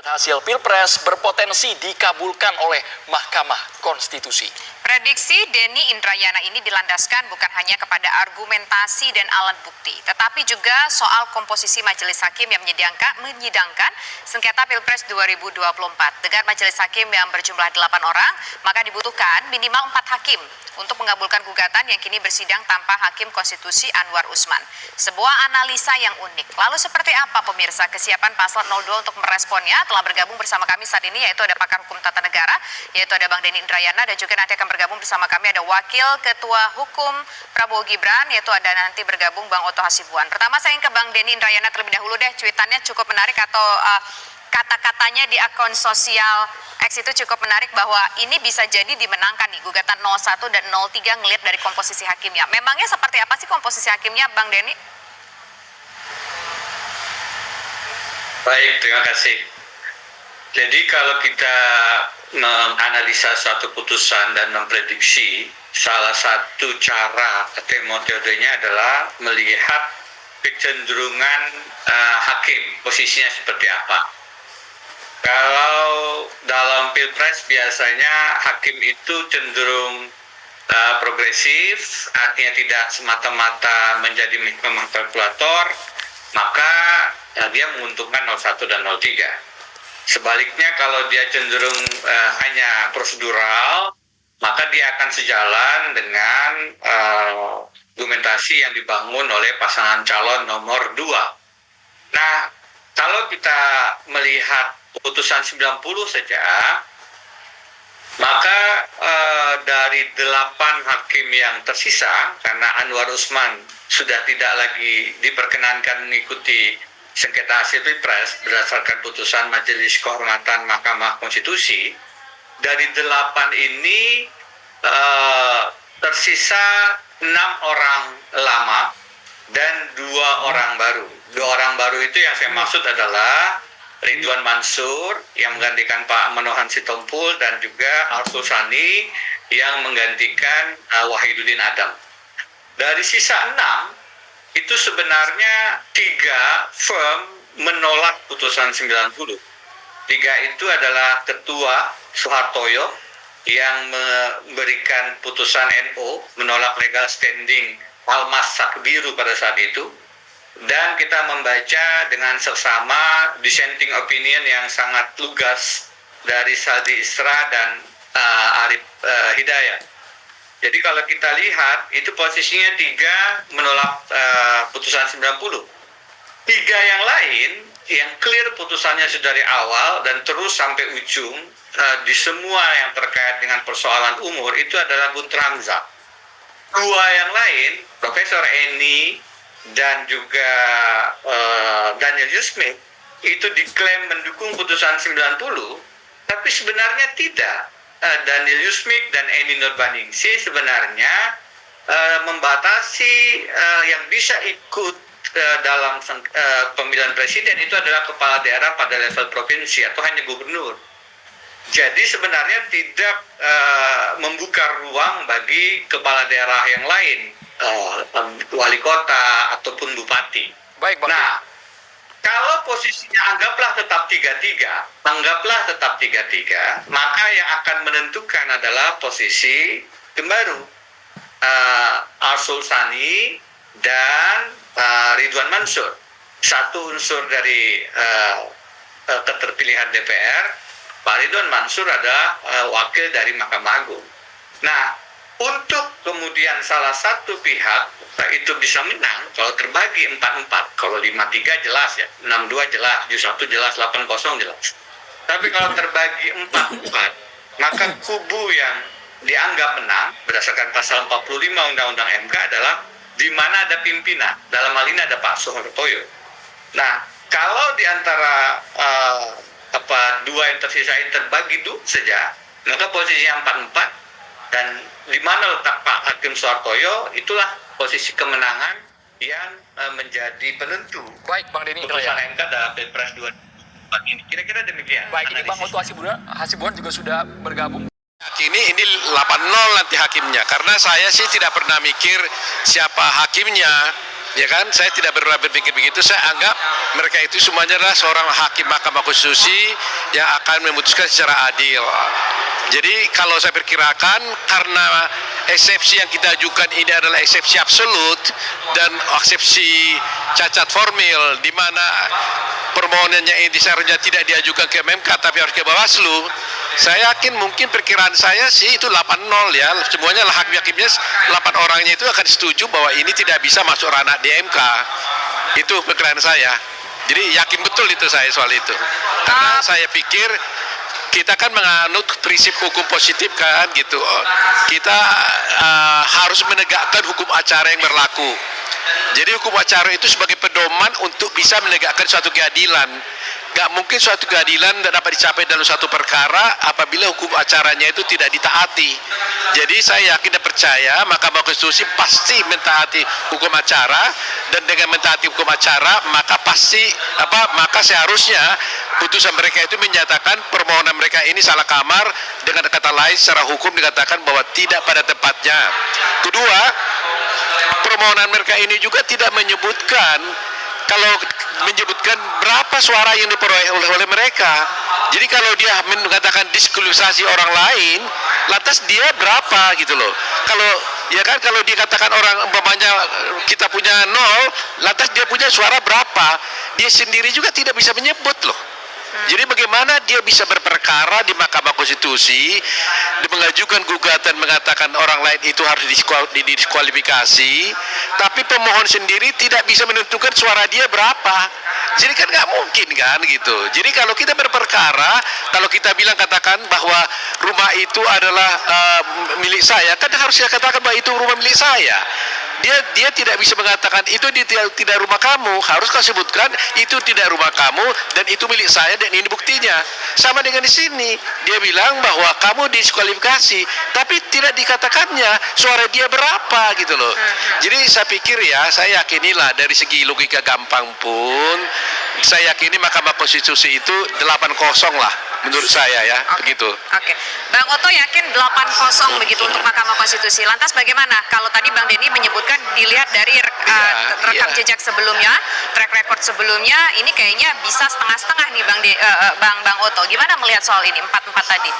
Hasil Pilpres berpotensi dikabulkan oleh Mahkamah Konstitusi. Prediksi Denny Indrayana ini dilandaskan bukan hanya kepada argumentasi dan alat bukti, tetapi juga soal komposisi majelis hakim yang menyidangkan sengketa Pilpres 2024. Dengan majelis hakim yang berjumlah 8 orang, maka dibutuhkan minimal 4 hakim untuk mengabulkan gugatan yang kini bersidang tanpa Hakim Konstitusi Anwar Usman. Sebuah analisa yang unik. Lalu seperti apa pemirsa kesiapan Paslon 02 untuk meresponnya? Telah bergabung bersama kami saat ini yaitu ada pakar hukum tata negara, yaitu ada Bang Denny Indrayana, dan juga nanti akan bergabung bersama kami ada Wakil Ketua Hukum Prabowo Gibran, yaitu ada nanti bergabung Bang Otto Hasibuan. Pertama saya ingin ke Bang Denny Indrayana terlebih dahulu deh. Cuitannya cukup menarik atau kata-katanya di akun sosial X itu cukup menarik bahwa ini bisa jadi dimenangkan nih gugatan 01 dan 03 ngelihat dari komposisi hakimnya. Memangnya seperti apa sih komposisi hakimnya, Bang Denny? Baik, terima kasih. Jadi kalau kita menganalisa suatu putusan dan memprediksi, salah satu cara atau metodenya adalah melihat kecenderungan hakim, posisinya seperti apa. Kalau dalam Pilpres biasanya hakim itu cenderung progresif, artinya tidak semata-mata menjadi memang kalkulator, maka dia menguntungkan 01 dan 03. Sebaliknya kalau dia cenderung hanya prosedural, maka dia akan sejalan dengan argumentasi yang dibangun oleh pasangan calon nomor 2. Nah, kalau kita melihat putusan 90 saja, maka dari 8 hakim yang tersisa, karena Anwar Usman sudah tidak lagi diperkenankan mengikuti sengketa hasil Pilpres berdasarkan putusan Majelis Kehormatan Mahkamah Konstitusi, dari 8 ini tersisa 6 orang lama dan 2 orang baru. 2 orang baru itu yang saya maksud adalah Ridwan Mansur yang menggantikan Pak Manohan Sitompul dan juga Arsul Sani yang menggantikan Wahidudin Adam. Dari sisa 6 itu sebenarnya 3 firm menolak putusan 90. 3 itu adalah Ketua Soehartoyo yang memberikan putusan NO, menolak legal standing Almas Sakbiru pada saat itu. Dan kita membaca dengan seksama dissenting opinion yang sangat lugas dari Saldi Isra dan Arif Hidayat. Jadi kalau kita lihat, itu posisinya 3 menolak putusan 90. 3 yang lain, yang clear putusannya sudah dari awal dan terus sampai ujung, di semua yang terkait dengan persoalan umur, itu adalah Guntur Hamzah. 2 yang lain, Profesor Eni dan juga Daniel Yusmik, itu diklaim mendukung putusan 90, tapi sebenarnya tidak. Daniel Yusmik dan Eni Nurbaningsih sebenarnya membatasi yang bisa ikut dalam pemilihan presiden itu adalah kepala daerah pada level provinsi atau hanya gubernur. Jadi sebenarnya tidak membuka ruang bagi kepala daerah yang lain, wali kota ataupun bupati. Baik, Bang. Nah, kalau posisinya anggaplah tetap 3-3, maka yang akan menentukan adalah posisi yang baru, Arsul Sani dan Ridwan Mansur. Satu unsur dari keterpilihan DPR, Pak Ridwan Mansur adalah wakil dari Mahkamah Agung. Nah, untuk kemudian salah satu pihak itu bisa menang kalau terbagi 4-4. Kalau 5-3 jelas ya, 6-2 jelas, 7-1 jelas, 8-0 jelas. Tapi kalau terbagi 4-4, maka kubu yang dianggap menang berdasarkan pasal 45 Undang-Undang MK adalah di mana ada pimpinan. Dalam hal ini ada Pak Soehartoyo. Nah, kalau di antara 2 yang tersisa ini terbagi 2 saja, maka posisinya 4-4. Dan di mana letak Pak Hakim Soehartoyo, itulah posisi kemenangan yang menjadi penentu. Baik, Bang Denny putusan Indrayana. MK dalam Pilpres 2024 ini. Kira-kira demikian. Baik, ini Bang Otto Hasibuan juga sudah bergabung. Ini 8-0 nanti hakimnya, karena saya sih tidak pernah mikir siapa hakimnya. Ya kan, saya tidak pernah berpikir begitu. Saya anggap mereka itu semuanya adalah seorang hakim Mahkamah Konstitusi yang akan memutuskan secara adil. Jadi kalau saya perkirakan karena eksepsi yang kita ajukan ini adalah eksepsi absolut dan eksepsi cacat formil, di mana permohonannya ini seharusnya tidak diajukan ke MK tapi harus ke Bawaslu. Saya yakin mungkin perkiraan saya sih itu 8-0 ya. Semuanya hakim-hakimnya 8 orangnya itu akan setuju bahwa ini tidak bisa masuk ranah di MK. Itu perkiraan saya. Jadi yakin betul itu saya soal itu. Karena saya pikir kita kan menganut prinsip hukum positif kan gitu. Kita harus menegakkan hukum acara yang berlaku. Jadi hukum acara itu sebagai pedoman untuk bisa menegakkan suatu keadilan. Gak mungkin suatu keadilan dapat dicapai dalam suatu perkara apabila hukum acaranya itu tidak ditaati. Jadi saya yakin dan percaya Mahkamah Konstitusi pasti mentaati hukum acara, dan dengan mentaati hukum acara maka maka seharusnya putusan mereka itu menyatakan permohonan mereka ini salah kamar, dengan kata lain secara hukum dikatakan bahwa tidak pada tempatnya. Kedua, permohonan mereka ini juga tidak menyebutkan berapa suara yang diperoleh oleh mereka. Jadi kalau dia mengatakan diskualifikasi orang lain, lantas dia berapa gitu loh. Kalau dikatakan orang umpamanya kita punya 0, lantas dia punya suara berapa? Dia sendiri juga tidak bisa menyebut loh. Jadi bagaimana dia bisa berperkara di Mahkamah Konstitusi, mengajukan gugatan mengatakan orang lain itu harus didiskualifikasi, tapi pemohon sendiri tidak bisa menentukan suara dia berapa. Jadi kan nggak mungkin kan gitu. Jadi kalau kita berperkara, kalau kita katakan bahwa rumah itu adalah milik saya, kan harus saya katakan bahwa itu rumah milik saya. Dia tidak bisa mengatakan itu tidak rumah kamu, harus kau sebutkan itu tidak rumah kamu dan itu milik saya dan ini buktinya. Sama dengan di sini, dia bilang bahwa kamu diskualifikasi, tapi tidak dikatakannya suara dia berapa gitu loh. Jadi saya pikir saya yakinilah dari segi logika gampang pun, saya yakini Mahkamah Konstitusi itu 8-0 lah menurut saya ya, begitu. Oke. Bang Oto yakin 8-0 begitu untuk Mahkamah Konstitusi. Lantas bagaimana kalau tadi Bang Denny menyebutkan dilihat dari rekam jejak sebelumnya, track record sebelumnya, ini kayaknya bisa setengah-setengah nih Bang Oto. Gimana melihat soal ini 4-4 tadi?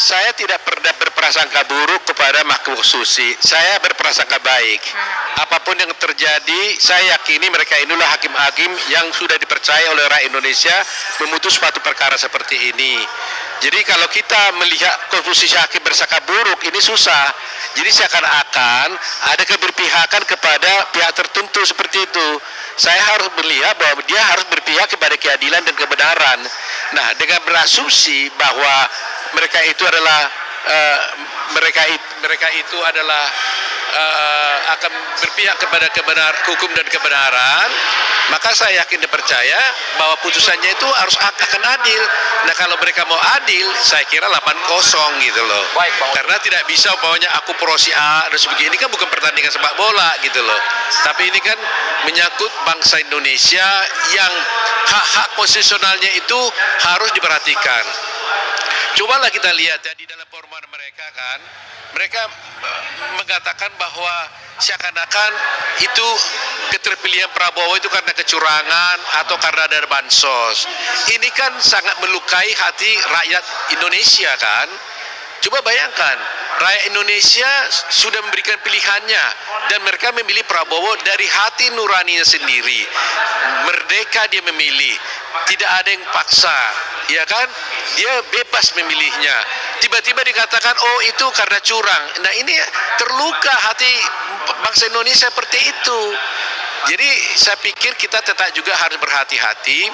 Saya tidak pernah berprasangka buruk kepada Mahkamah Konstitusi. Saya berprasangka baik. Apapun yang terjadi, saya yakini mereka inilah hakim-hakim yang sudah dipercaya oleh rakyat Indonesia memutus suatu perkara seperti ini. Jadi kalau kita melihat konstitusi hakim bersangka buruk, ini susah. Jadi seakan-akan ada keberpihakan kepada pihak tertentu seperti itu. Saya harus melihat bahwa dia harus berpihak kepada keadilan dan kebenaran. Nah, dengan berasumsi bahwa mereka itu adalah akan berpihak kepada hukum dan kebenaran, maka saya yakin dan percaya bahwa putusannya itu akan adil. Nah, kalau mereka mau adil, saya kira 8-0 gitu loh. Baik, Bang. Karena tidak bisa umpamanya aku pro si A dan sebagainya. Ini kan bukan pertandingan sepak bola gitu loh. Tapi ini kan menyangkut bangsa Indonesia yang hak-hak konstitusionalnya itu harus diperhatikan. Cobalah kita lihat ya di dalam permohonan mereka kan, mereka mengatakan bahwa seakan-akan itu keterpilihan Prabowo itu karena kecurangan atau karena ada bansos. Ini kan sangat melukai hati rakyat Indonesia kan. Coba bayangkan, rakyat Indonesia sudah memberikan pilihannya dan mereka memilih Prabowo dari hati nuraninya sendiri. Merdeka dia memilih, tidak ada yang paksa, ya kan? Dia bebas memilihnya. Tiba-tiba dikatakan, oh itu karena curang. Nah ini terluka hati bangsa Indonesia seperti itu. Jadi saya pikir kita tetap juga harus berhati-hati,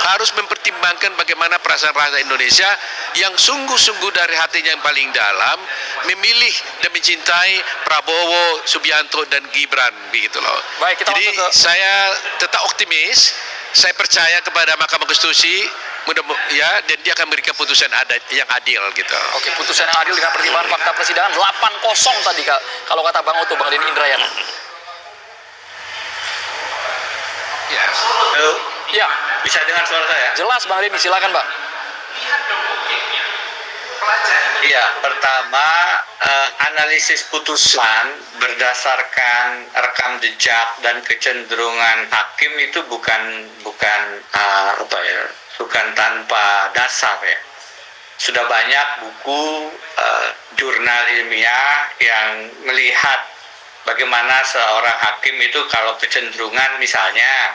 harus mempertimbangkan bagaimana perasaan rakyat Indonesia yang sungguh-sungguh dari hatinya yang paling dalam memilih dan mencintai Prabowo, Subianto dan Gibran begitu loh. Baik, kita jadi saya tetap optimis, saya percaya kepada Mahkamah Konstitusi dan dia akan memberikan putusan yang adil gitu. Oke, putusan yang adil dengan pertimbangan fakta persidangan 8-0 tadi kalau kata Bang Oto, Bang Denny Indrayana. Ya. Halo? Ya, Bisa dengar suara saya? jelas Bang Denny, silakan Bang. Iya, pertama analisis putusan berdasarkan rekam jejak dan kecenderungan hakim itu bukan bukan tanpa dasar ya. Sudah banyak buku jurnal ilmiah yang melihat bagaimana seorang hakim itu kalau kecenderungan misalnya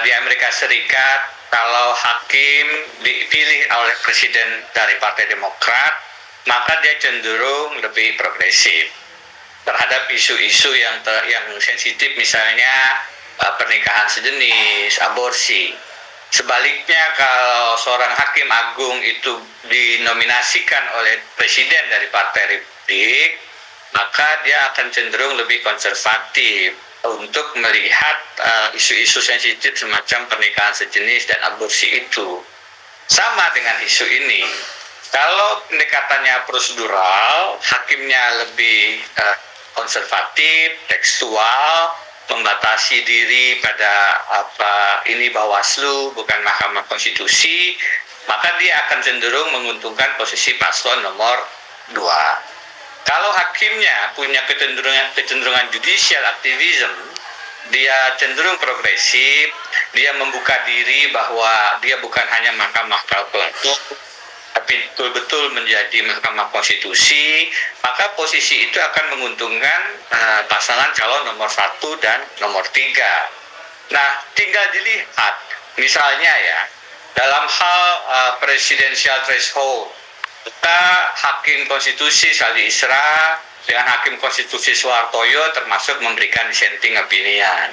di Amerika Serikat kalau hakim dipilih oleh presiden dari Partai Demokrat, maka dia cenderung lebih progresif terhadap isu-isu yang sensitif, misalnya pernikahan sejenis, aborsi. Sebaliknya kalau seorang hakim agung itu dinominasikan oleh presiden dari Partai Republik, maka dia akan cenderung lebih konservatif untuk melihat isu-isu sensitif semacam pernikahan sejenis dan aborsi itu. Sama dengan isu ini. Kalau pendekatannya prosedural, hakimnya lebih konservatif, tekstual, membatasi diri pada ini Bawaslu bukan Mahkamah Konstitusi, maka dia akan cenderung menguntungkan posisi paslon nomor 2. Kalau hakimnya punya kecenderungan judicial activism, dia cenderung progresif, dia membuka diri bahwa dia bukan hanya mahkamah kalkulator, tapi betul-betul menjadi Mahkamah Konstitusi, maka posisi itu akan menguntungkan pasangan calon nomor 1 dan nomor 3. Nah, tinggal dilihat, misalnya ya, dalam hal presidential threshold, kita hakim konstitusi Saldi Isra dengan hakim konstitusi Soehartoyo termasuk memberikan dissenting opinion.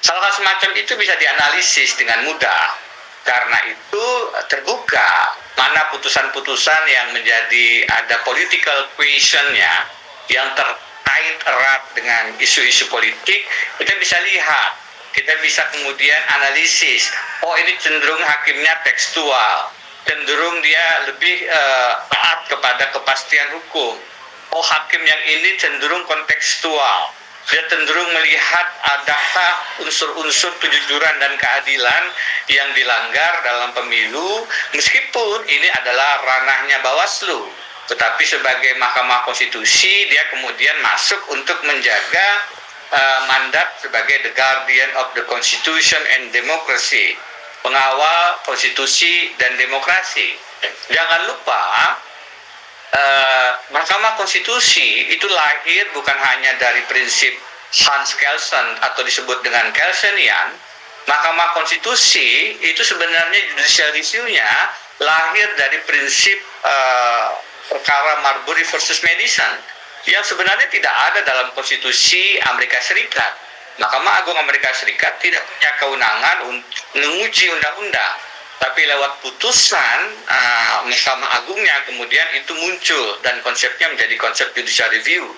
Hal semacam itu bisa dianalisis dengan mudah. Karena itu terbuka mana putusan-putusan yang menjadi ada political questionnya yang terkait erat dengan isu-isu politik, kita bisa lihat. Kita bisa kemudian analisis, oh ini cenderung hakimnya tekstual, cenderung dia lebih taat kepada kepastian hukum. Oh, hakim yang ini cenderung kontekstual. Dia cenderung melihat adakah unsur-unsur kejujuran dan keadilan yang dilanggar dalam pemilu, meskipun ini adalah ranahnya Bawaslu. Tetapi sebagai Mahkamah Konstitusi, dia kemudian masuk untuk menjaga mandat sebagai the guardian of the Constitution and Democracy, pengawal konstitusi dan demokrasi. Jangan lupa, Mahkamah Konstitusi itu lahir bukan hanya dari prinsip Hans Kelsen atau disebut dengan Kelsenian. Mahkamah Konstitusi itu sebenarnya judicial review-nya lahir dari prinsip perkara Marbury versus Madison yang sebenarnya tidak ada dalam konstitusi Amerika Serikat. Mahkamah Agung Amerika Serikat tidak punya kewenangan untuk menguji undang-undang, tapi lewat putusan Mahkamah Agungnya kemudian itu muncul dan konsepnya menjadi konsep judicial review.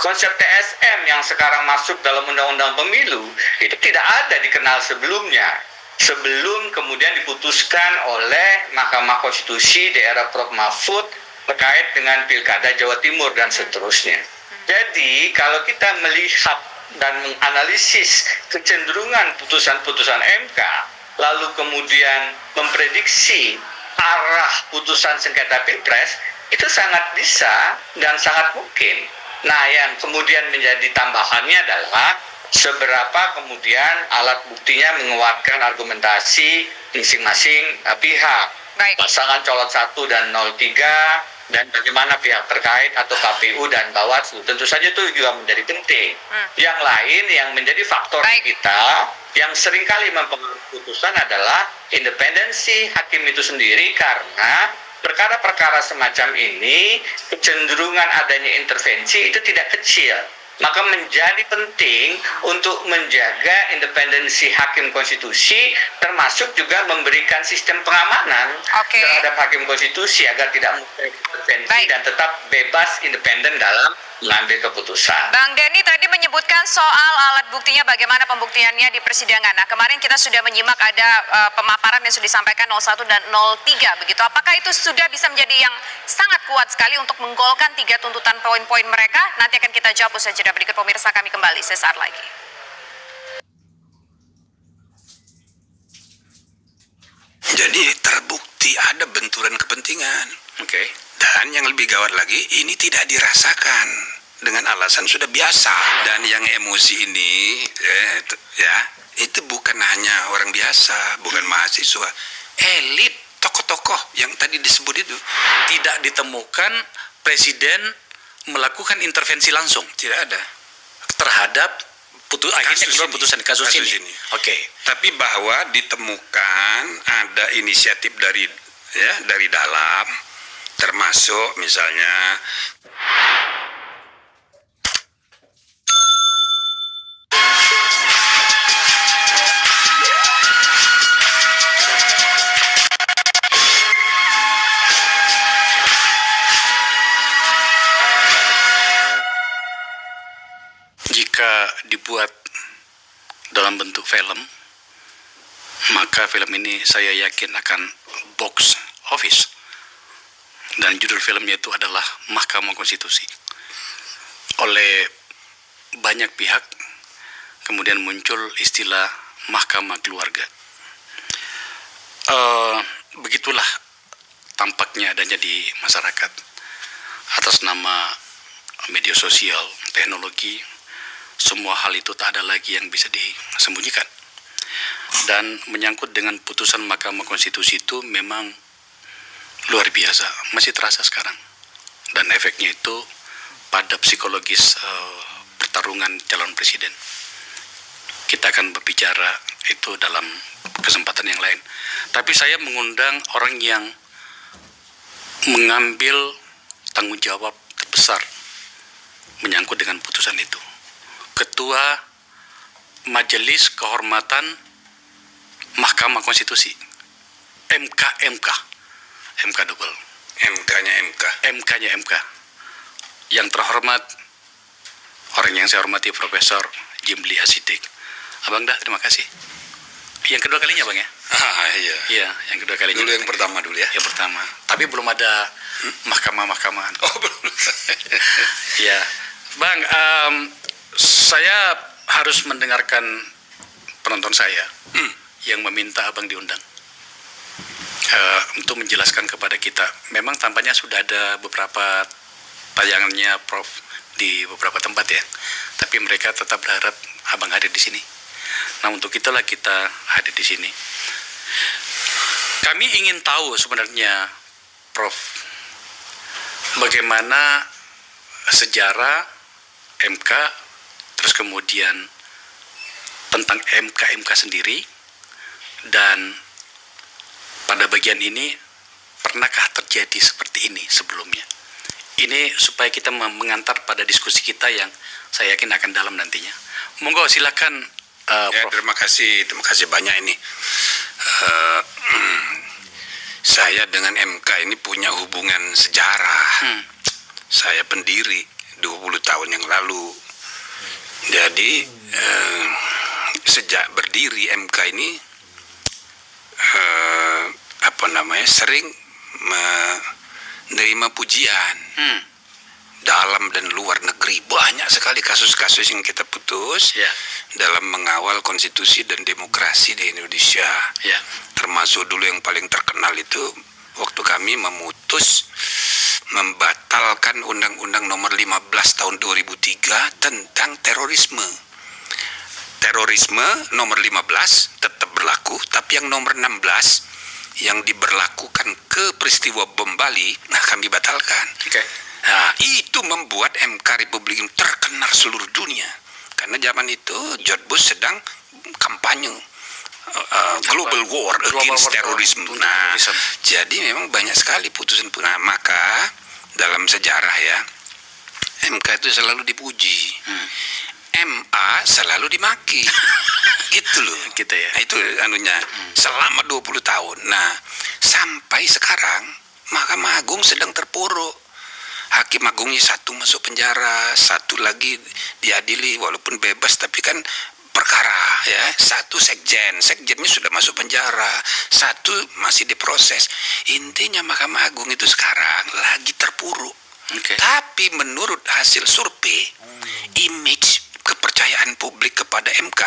Konsep TSM yang sekarang masuk dalam undang-undang pemilu itu tidak ada dikenal sebelumnya. Sebelum kemudian diputuskan oleh Mahkamah Konstitusi di era Prof. Mahfud terkait dengan Pilkada Jawa Timur dan seterusnya. Jadi kalau kita melihat dan menganalisis kecenderungan putusan-putusan MK, lalu kemudian memprediksi arah putusan sengketa Pilpres, itu sangat bisa dan sangat mungkin. Nah, yang kemudian menjadi tambahannya adalah seberapa kemudian alat buktinya menguatkan argumentasi masing-masing pihak. Baik. Pasangan calon 1 dan 03, dan bagaimana pihak terkait atau KPU dan Bawaslu. Tentu saja itu juga menjadi penting. Yang lain yang menjadi faktor kita yang seringkali mempengaruhi putusan adalah independensi hakim itu sendiri, karena perkara-perkara semacam ini kecenderungan adanya intervensi itu tidak kecil. Maka menjadi penting untuk menjaga independensi hakim konstitusi, termasuk juga memberikan sistem pengamanan terhadap hakim konstitusi agar tidak mudah intervensi dan tetap bebas independen dalam mengambil keputusan. Bang Denny tadi menyebutkan soal alat buktinya, bagaimana pembuktiannya di persidangan. Nah, kemarin kita sudah menyimak ada pemaparan yang sudah disampaikan 01 dan 03 begitu. Apakah itu sudah bisa menjadi yang sangat kuat sekali untuk menggolkan 3 tuntutan poin-poin mereka? Nanti akan kita jawab usai jeda berikut. Pemirsa, kami kembali sesaat lagi. Jadi terbukti ada benturan kepentingan. Oke. Dan yang lebih gawat lagi, ini tidak dirasakan dengan alasan sudah biasa. Dan yang emosi ini, ya, itu bukan hanya orang biasa, bukan mahasiswa, elit, tokoh-tokoh yang tadi disebut itu. Tidak ditemukan presiden melakukan intervensi langsung Tidak ada. terhadap akhirnya keluar ini. putusan kasus ini. ini. Oke. Tapi bahwa ditemukan ada inisiatif dari dalam, termasuk misalnya Jika dibuat dalam bentuk film, maka film ini saya yakin akan box office. Dan judul filmnya itu adalah Mahkamah Konstitusi. Oleh banyak pihak, kemudian muncul istilah Mahkamah Keluarga. Begitulah tampaknya adanya di masyarakat. Atas nama media sosial, teknologi, semua hal itu tak ada lagi yang bisa disembunyikan. Dan menyangkut dengan putusan Mahkamah Konstitusi itu memang luar biasa, masih terasa sekarang. Dan efeknya itu pada psikologis pertarungan calon presiden. Kita akan berbicara itu dalam kesempatan yang lain. Tapi saya mengundang orang yang mengambil tanggung jawab terbesar menyangkut dengan putusan itu. Ketua Majelis Kehormatan Mahkamah Konstitusi, MK double, MK-nya MK, yang terhormat, orang yang saya hormati, Profesor Jimli Hasidik. Abang dah, terima kasih. Yang kedua kalinya Bang ya? Iya. Iya, yang kedua kalinya. Dulu yang pertama dulu ya. Yang pertama. Tapi belum ada mahkamah-mahkamahan. Oh, belum. Ya, Bang, saya harus mendengarkan penonton saya yang meminta Abang diundang untuk menjelaskan kepada kita. Memang tampaknya sudah ada beberapa tayangannya Prof di beberapa tempat ya, tapi mereka tetap berharap Abang hadir di sini. Nah, untuk itulah kita hadir di sini. Kami ingin tahu sebenarnya, Prof, bagaimana sejarah MK, terus kemudian tentang MK sendiri, dan pada bagian ini pernahkah terjadi seperti ini sebelumnya? Ini supaya kita mengantar pada diskusi kita yang saya yakin akan dalam nantinya. Monggo silakan, Ya, Prof. terima kasih banyak ini. Saya dengan MK ini punya hubungan sejarah. Saya pendiri 20 tahun yang lalu. Jadi sejak berdiri MK ini sering menerima pujian dalam dan luar negeri. Banyak sekali kasus-kasus yang kita putus Ya. dalam mengawal konstitusi dan demokrasi di Indonesia. Ya. Termasuk dulu yang paling terkenal itu waktu kami memutus membatalkan Undang-Undang Nomor 15 Tahun 2003 tentang terorisme. Terorisme nomor 15 tetap berlaku, tapi yang nomor 16 yang diberlakukan ke peristiwa bom Bali, kami batalkan. Oke. Nah, itu membuat MK Republik ini terkenal seluruh dunia. Karena zaman itu George Bush sedang kampanye global war against terrorism. Nah, jadi memang banyak sekali putusan. Nah, maka dalam sejarah ya, MK itu selalu dipuji. MA selalu dimaki. Gitu loh. Gitu ya. Nah, itu anunya selama 20 tahun. Nah, sampai sekarang Mahkamah Agung sedang terpuruk. Hakim Agungnya satu masuk penjara, satu lagi diadili walaupun bebas, tapi kan perkara ya. Satu sekjennya sudah masuk penjara, satu masih diproses. Intinya Mahkamah Agung itu sekarang lagi terpuruk. Tapi menurut hasil survei, image kepercayaan publik kepada MK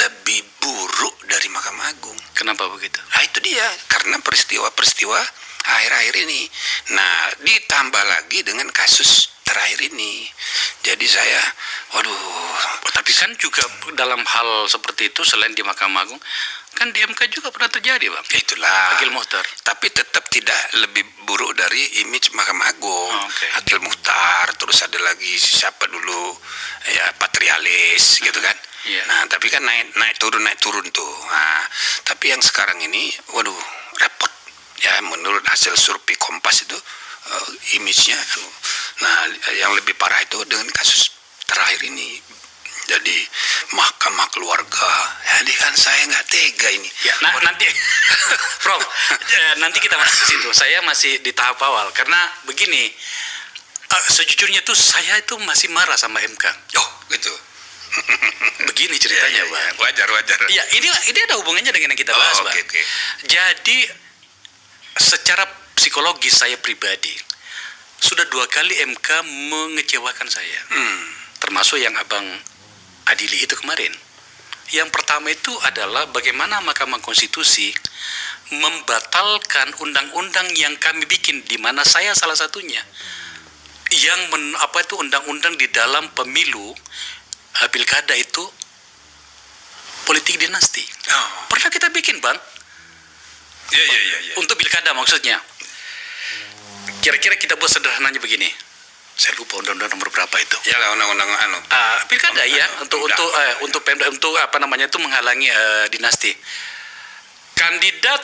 lebih buruk dari Mahkamah Agung. Kenapa begitu? Nah, itu dia, karena peristiwa-peristiwa akhir-akhir ini. Nah, ditambah lagi dengan kasus terakhir ini. Jadi saya, waduh, Tapi kan juga dalam hal seperti itu selain di Mahkamah Agung, kan di MK juga pernah terjadi, Bang. itulah. Akil Muhtar. Tapi tetap tidak lebih buruk dari image Mahkamah Agung. Oh, oke. Akil Muhtar, terus ada lagi siapa dulu, ya Patrialis gitu kan. Iya. Nah, tapi kan naik turun tuh. Nah, tapi yang sekarang ini, waduh, repot. Ya, menurut hasil survei Kompas itu image-nya, nah, yang lebih parah itu dengan kasus terakhir ini. Jadi mahkamah keluarga, jadi kan saya nggak tega ini. Ya, nanti, Prof, nanti kita masuk ke situ. Saya masih di tahap awal karena begini, sejujurnya tuh saya itu masih marah sama MK. Oh, gitu. Begini ceritanya, Ya, Bang. wajar. Ya, ini ada hubungannya dengan yang kita bahas, Bang. Oke. Jadi secara psikologis saya pribadi sudah 2 kali MK mengecewakan saya. Termasuk yang Abang adili itu kemarin. Yang pertama itu adalah bagaimana Mahkamah Konstitusi membatalkan undang-undang yang kami bikin, di mana saya salah satunya, yang undang-undang di dalam pemilu pilkada itu politik dinasti. Oh. Pernah kita bikin, Bang, Ya. untuk pilkada maksudnya. Kira-kira kita buat sederhananya begini. Saya lupa undang-undang nomor berapa itu. Ya lah, undang-undang Pilkada ya, untuk Pemda, untuk itu menghalangi dinasti. Kandidat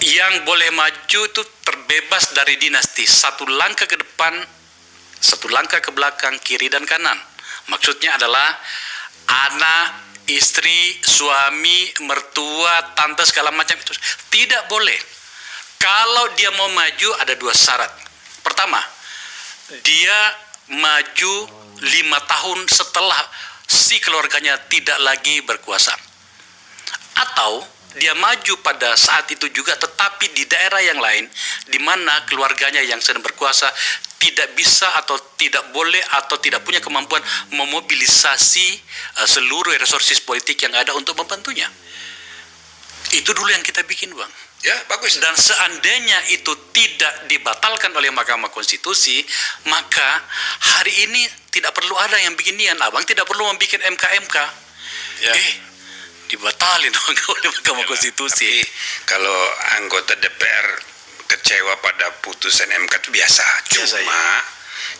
yang boleh maju itu terbebas dari dinasti, 1 langkah ke depan, 1 langkah ke belakang, kiri dan kanan. Maksudnya adalah anak, istri, suami, mertua, tante, segala macam itu tidak boleh. Kalau dia mau maju ada 2 syarat. Pertama, dia maju 5 tahun setelah si keluarganya tidak lagi berkuasa. Atau dia maju pada saat itu juga tetapi di daerah yang lain di mana keluarganya yang sedang berkuasa tidak bisa atau tidak boleh atau tidak punya kemampuan memobilisasi seluruh resources politik yang ada untuk membantunya. Itu dulu yang kita bikin, Bang. Ya, bagus. Dan seandainya itu tidak dibatalkan oleh Mahkamah Konstitusi, maka hari ini tidak perlu ada yang beginian. Abang tidak perlu membuat MK-MK. Ya. Dibatalin oleh Mahkamah Konstitusi. Tapi kalau anggota DPR kecewa pada putusan MK itu biasa.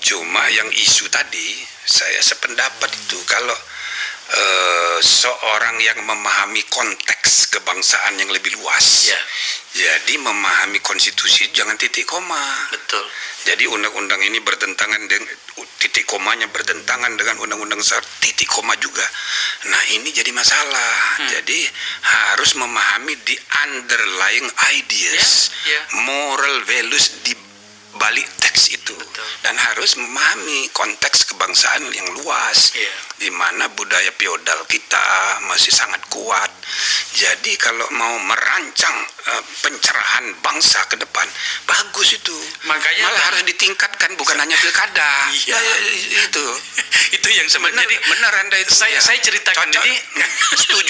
Cuma yang isu tadi, saya sependapat itu kalau seorang yang memahami konteks kebangsaan yang lebih luas. Ya. Jadi memahami konstitusi jangan titik koma. Betul. Jadi undang-undang ini bertentangan dengan titik komanya bertentangan dengan undang-undang titik koma juga. Nah, ini jadi masalah. Jadi harus memahami the underlying ideas, moral values di balik teks itu. Betul. Dan harus memahami konteks kebangsaan yang luas, di mana budaya feodal kita masih sangat kuat. Jadi kalau mau merancang pencerahan bangsa ke depan, bagus itu. Makanya malah harus ditingkatkan, bukan hanya pilkada. Iya. Itu. Itu yang sebenarnya. Jadi benar Anda itu. saya ceritakan Cocok. ini.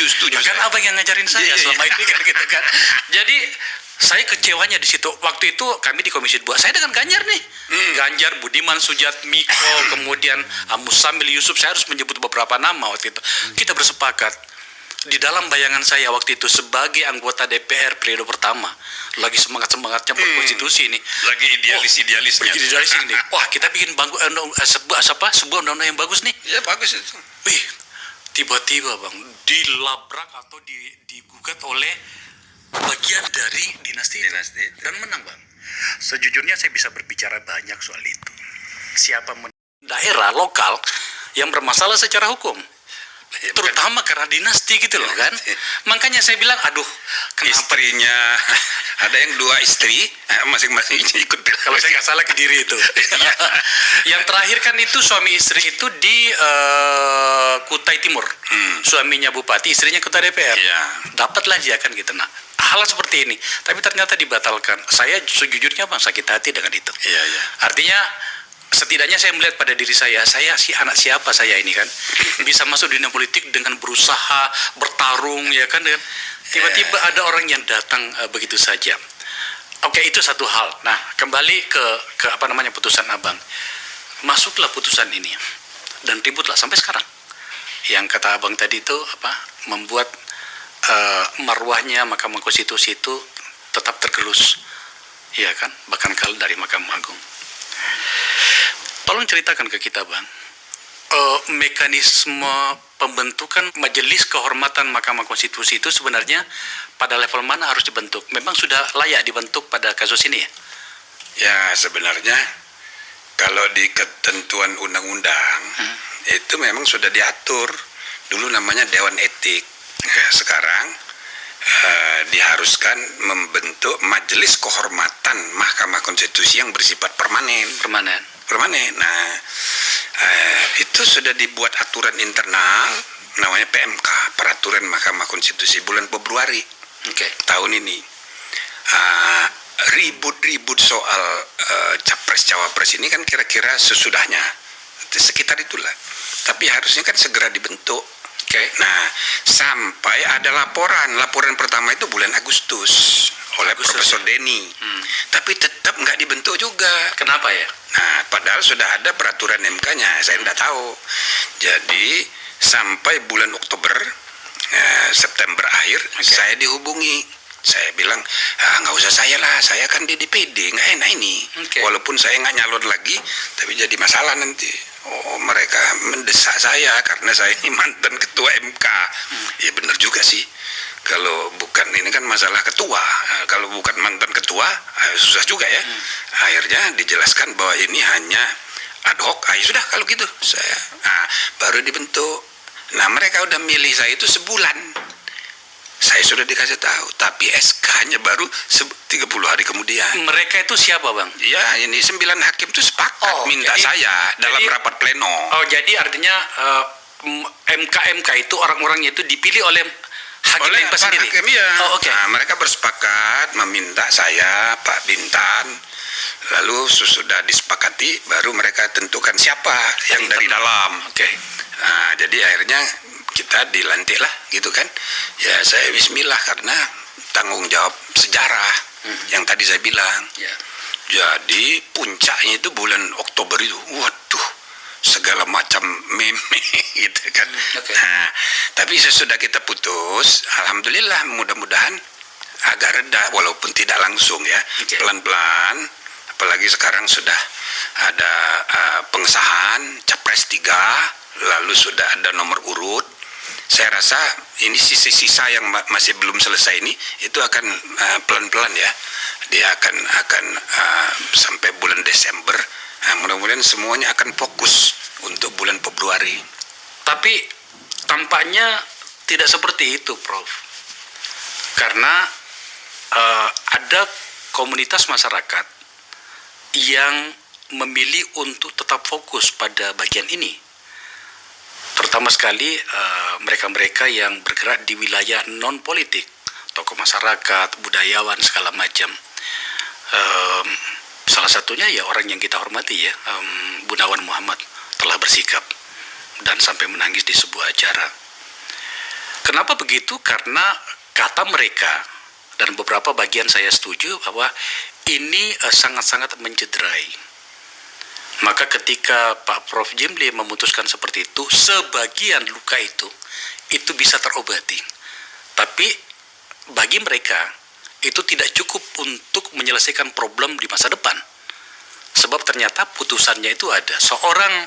Setuju. Kan abang yang ngajarin saya selama ini kan gitu kan. Jadi saya kecewanya di situ. Waktu itu kami di Komisi 2, saya dengan Ganjar nih. Ganjar, Budiman Sujatmiko, kemudian Musamil Yusuf, saya harus menyebut beberapa nama waktu itu. Kita bersepakat. Di dalam bayangan saya waktu itu sebagai anggota DPR periode pertama, lagi semangat-semangatnya berkonstitusi ini. Lagi idealis-idealisnya. Idealis ini. Wah, kita bikin sebuah undang-undang yang bagus nih. Ya, bagus itu. Wih, tiba-tiba Bang, dilabrak atau digugat oleh bagian dari dinasti dan menang, Bang. Sejujurnya saya bisa berbicara banyak soal itu. Siapa daerah lokal yang bermasalah secara hukum, terutama karena dinasti gitu loh kan. Makanya saya bilang, aduh, kenapa Istrinya ada yang 2 istri, masing-masing ikut. kalau saya nggak salah ke diri itu. Yang terakhir kan itu suami istri itu di Kutai Timur. Suaminya bupati, istrinya ketua DPR. Iya. Dapatlah dia kan gitu. Nah, hal seperti ini. Tapi ternyata dibatalkan. Saya sejujurnya Bang sakit hati dengan itu. Iya. Artinya setidaknya saya melihat pada diri saya si anak siapa saya ini kan bisa masuk dunia politik dengan berusaha bertarung ya kan, dengan tiba-tiba ada orang yang datang begitu saja. Oke, itu satu hal. Nah, kembali ke apa namanya putusan Abang. Masuklah putusan ini dan ributlah sampai sekarang. Yang kata Abang tadi itu membuat marwahnya Mahkamah Konstitusi itu tetap tergerus. Iya kan? Bahkan kalau dari Mahkamah Agung. Tolong ceritakan ke kita, Bang. Mekanisme pembentukan Majelis Kehormatan Mahkamah Konstitusi itu sebenarnya pada level mana harus dibentuk? Memang sudah layak dibentuk pada kasus ini ya? Ya, sebenarnya kalau di ketentuan undang-undang itu memang sudah diatur. Dulu namanya Dewan Etik. Sekarang diharuskan membentuk Majelis Kehormatan Mahkamah Konstitusi yang bersifat permanen. Nah, itu sudah dibuat aturan internal namanya PMK, Peraturan Mahkamah Konstitusi, bulan Februari tahun ini. Ribut-ribut soal capres-cawapres ini kan kira-kira sesudahnya, sekitar itulah. Tapi harusnya kan segera dibentuk. Nah, sampai ada laporan pertama itu bulan Agustus oleh Profesor Denny. Tapi tetap nggak dibentuk juga. Kenapa ya? Nah, padahal sudah ada peraturan MK-nya, saya tidak tahu. Jadi sampai bulan Oktober, September akhir, saya dihubungi. Saya bilang, nggak usah saya lah, saya kan di DPD, nggak enak ini. Walaupun saya nggak nyalon lagi, tapi jadi masalah nanti. Oh, mereka mendesak saya karena saya ini mantan ketua MK. Ya benar juga sih. Kalau bukan ini kan masalah ketua. Kalau bukan mantan ketua, susah juga ya. Akhirnya dijelaskan bahwa ini hanya ad hoc. Ya sudah kalau gitu saya baru dibentuk. Nah, mereka udah milih saya itu sebulan. Saya sudah dikasih tahu, tapi SK-nya baru 30 hari kemudian. Mereka itu siapa, Bang? Ya, ini 9 hakim itu sepakat minta saya dalam rapat pleno. Oh, jadi artinya MK itu orang-orangnya itu dipilih oleh hakim oleh MK sendiri? Hakim, ya. Nah, mereka bersepakat meminta saya, Pak Bintan, lalu sesudah disepakati, baru mereka tentukan siapa yang dari dalam. Nah, jadi akhirnya kita dilantik lah gitu kan. Ya saya bismillah karena tanggung jawab sejarah yang tadi saya bilang. Jadi puncaknya itu bulan Oktober itu, waduh, segala macam meme gitu kan. Nah, tapi sesudah kita putus, alhamdulillah, mudah-mudahan agak reda walaupun tidak langsung ya, pelan-pelan. Apalagi sekarang sudah ada pengesahan Capres 3, lalu sudah ada nomor urut. Saya rasa ini sisa-sisa yang masih belum selesai ini itu akan pelan-pelan ya. Dia akan sampai bulan Desember. Nah, mudah-mudahan semuanya akan fokus untuk bulan Februari. Tapi tampaknya tidak seperti itu, Prof. Karena ada komunitas masyarakat yang memilih untuk tetap fokus pada bagian ini. Terutama sekali mereka-mereka yang bergerak di wilayah non-politik, tokoh masyarakat, budayawan, segala macam. Salah satunya ya orang yang kita hormati ya, Gunawan Muhammad telah bersikap dan sampai menangis di sebuah acara. Kenapa begitu? Karena kata mereka dan beberapa bagian saya setuju bahwa ini sangat-sangat mencederai. Maka ketika Pak Prof. Jimli memutuskan seperti itu, sebagian luka itu bisa terobati. Tapi bagi mereka, itu tidak cukup untuk menyelesaikan problem di masa depan. Sebab ternyata putusannya itu ada. Seorang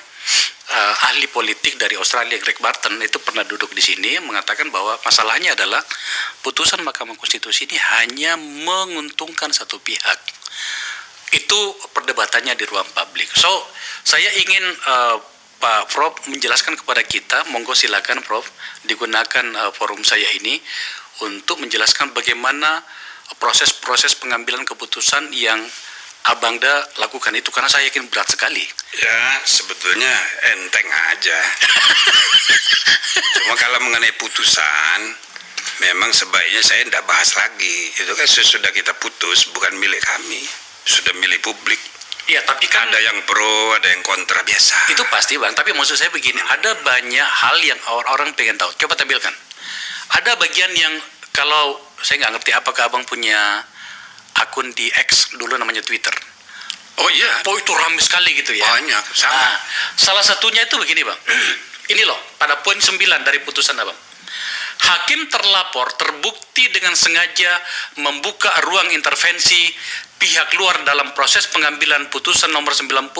ahli politik dari Australia, Greg Barton, itu pernah duduk di sini, mengatakan bahwa masalahnya adalah putusan Mahkamah Konstitusi ini hanya menguntungkan satu pihak. Itu perdebatannya di ruang publik. So, saya ingin Pak Prof menjelaskan kepada kita, monggo silakan Prof, digunakan forum saya ini untuk menjelaskan bagaimana proses-proses pengambilan keputusan yang Abangda lakukan itu, karena saya yakin berat sekali. Ya, sebetulnya enteng aja. Cuma kalau mengenai putusan, memang sebaiknya saya tidak bahas lagi. Itu kan sesudah kita putus, bukan milik kami, sudah milik publik. Ya, tapi kan ada yang pro, ada yang kontra, biasa. Itu pasti, Bang. Tapi maksud saya begini, ada banyak hal yang orang pengen tahu. Coba tampilkan. Ada bagian yang kalau saya nggak ngerti apakah Abang punya akun di X, dulu namanya Twitter. Oh iya, Oh itu ramai sekali gitu ya. banyak, sangat. Nah, salah satunya itu begini Bang. Ini loh, pada poin 9 dari putusan Abang. Hakim terlapor terbukti dengan sengaja membuka ruang intervensi pihak luar dalam proses pengambilan putusan nomor 90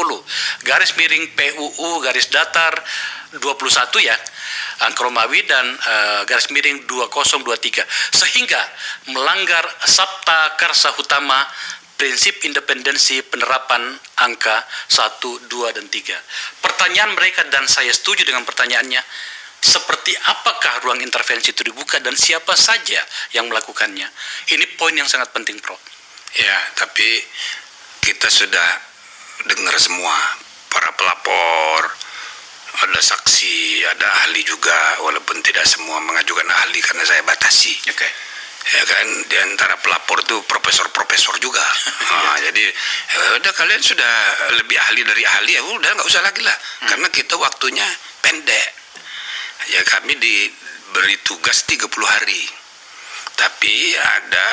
garis miring PUU garis datar 21 ya, Angkromawi dan garis miring 2023 sehingga melanggar Sabta Karsa Utama prinsip independensi penerapan angka 1, 2, dan 3. Pertanyaan mereka dan saya setuju dengan pertanyaannya, seperti apakah ruang intervensi itu dibuka dan siapa saja yang melakukannya? Ini poin yang sangat penting, Prof. Ya, tapi kita sudah dengar semua, para pelapor, ada saksi, ada ahli juga, walaupun tidak semua mengajukan ahli karena saya batasi. Oke. Ya kan, di antara pelapor tuh profesor-profesor juga. Jadi udah kalian sudah lebih ahli dari ahli, ya udah nggak usah lagi lah, karena kita waktunya pendek. Ya kami diberi tugas 30 hari, tapi ada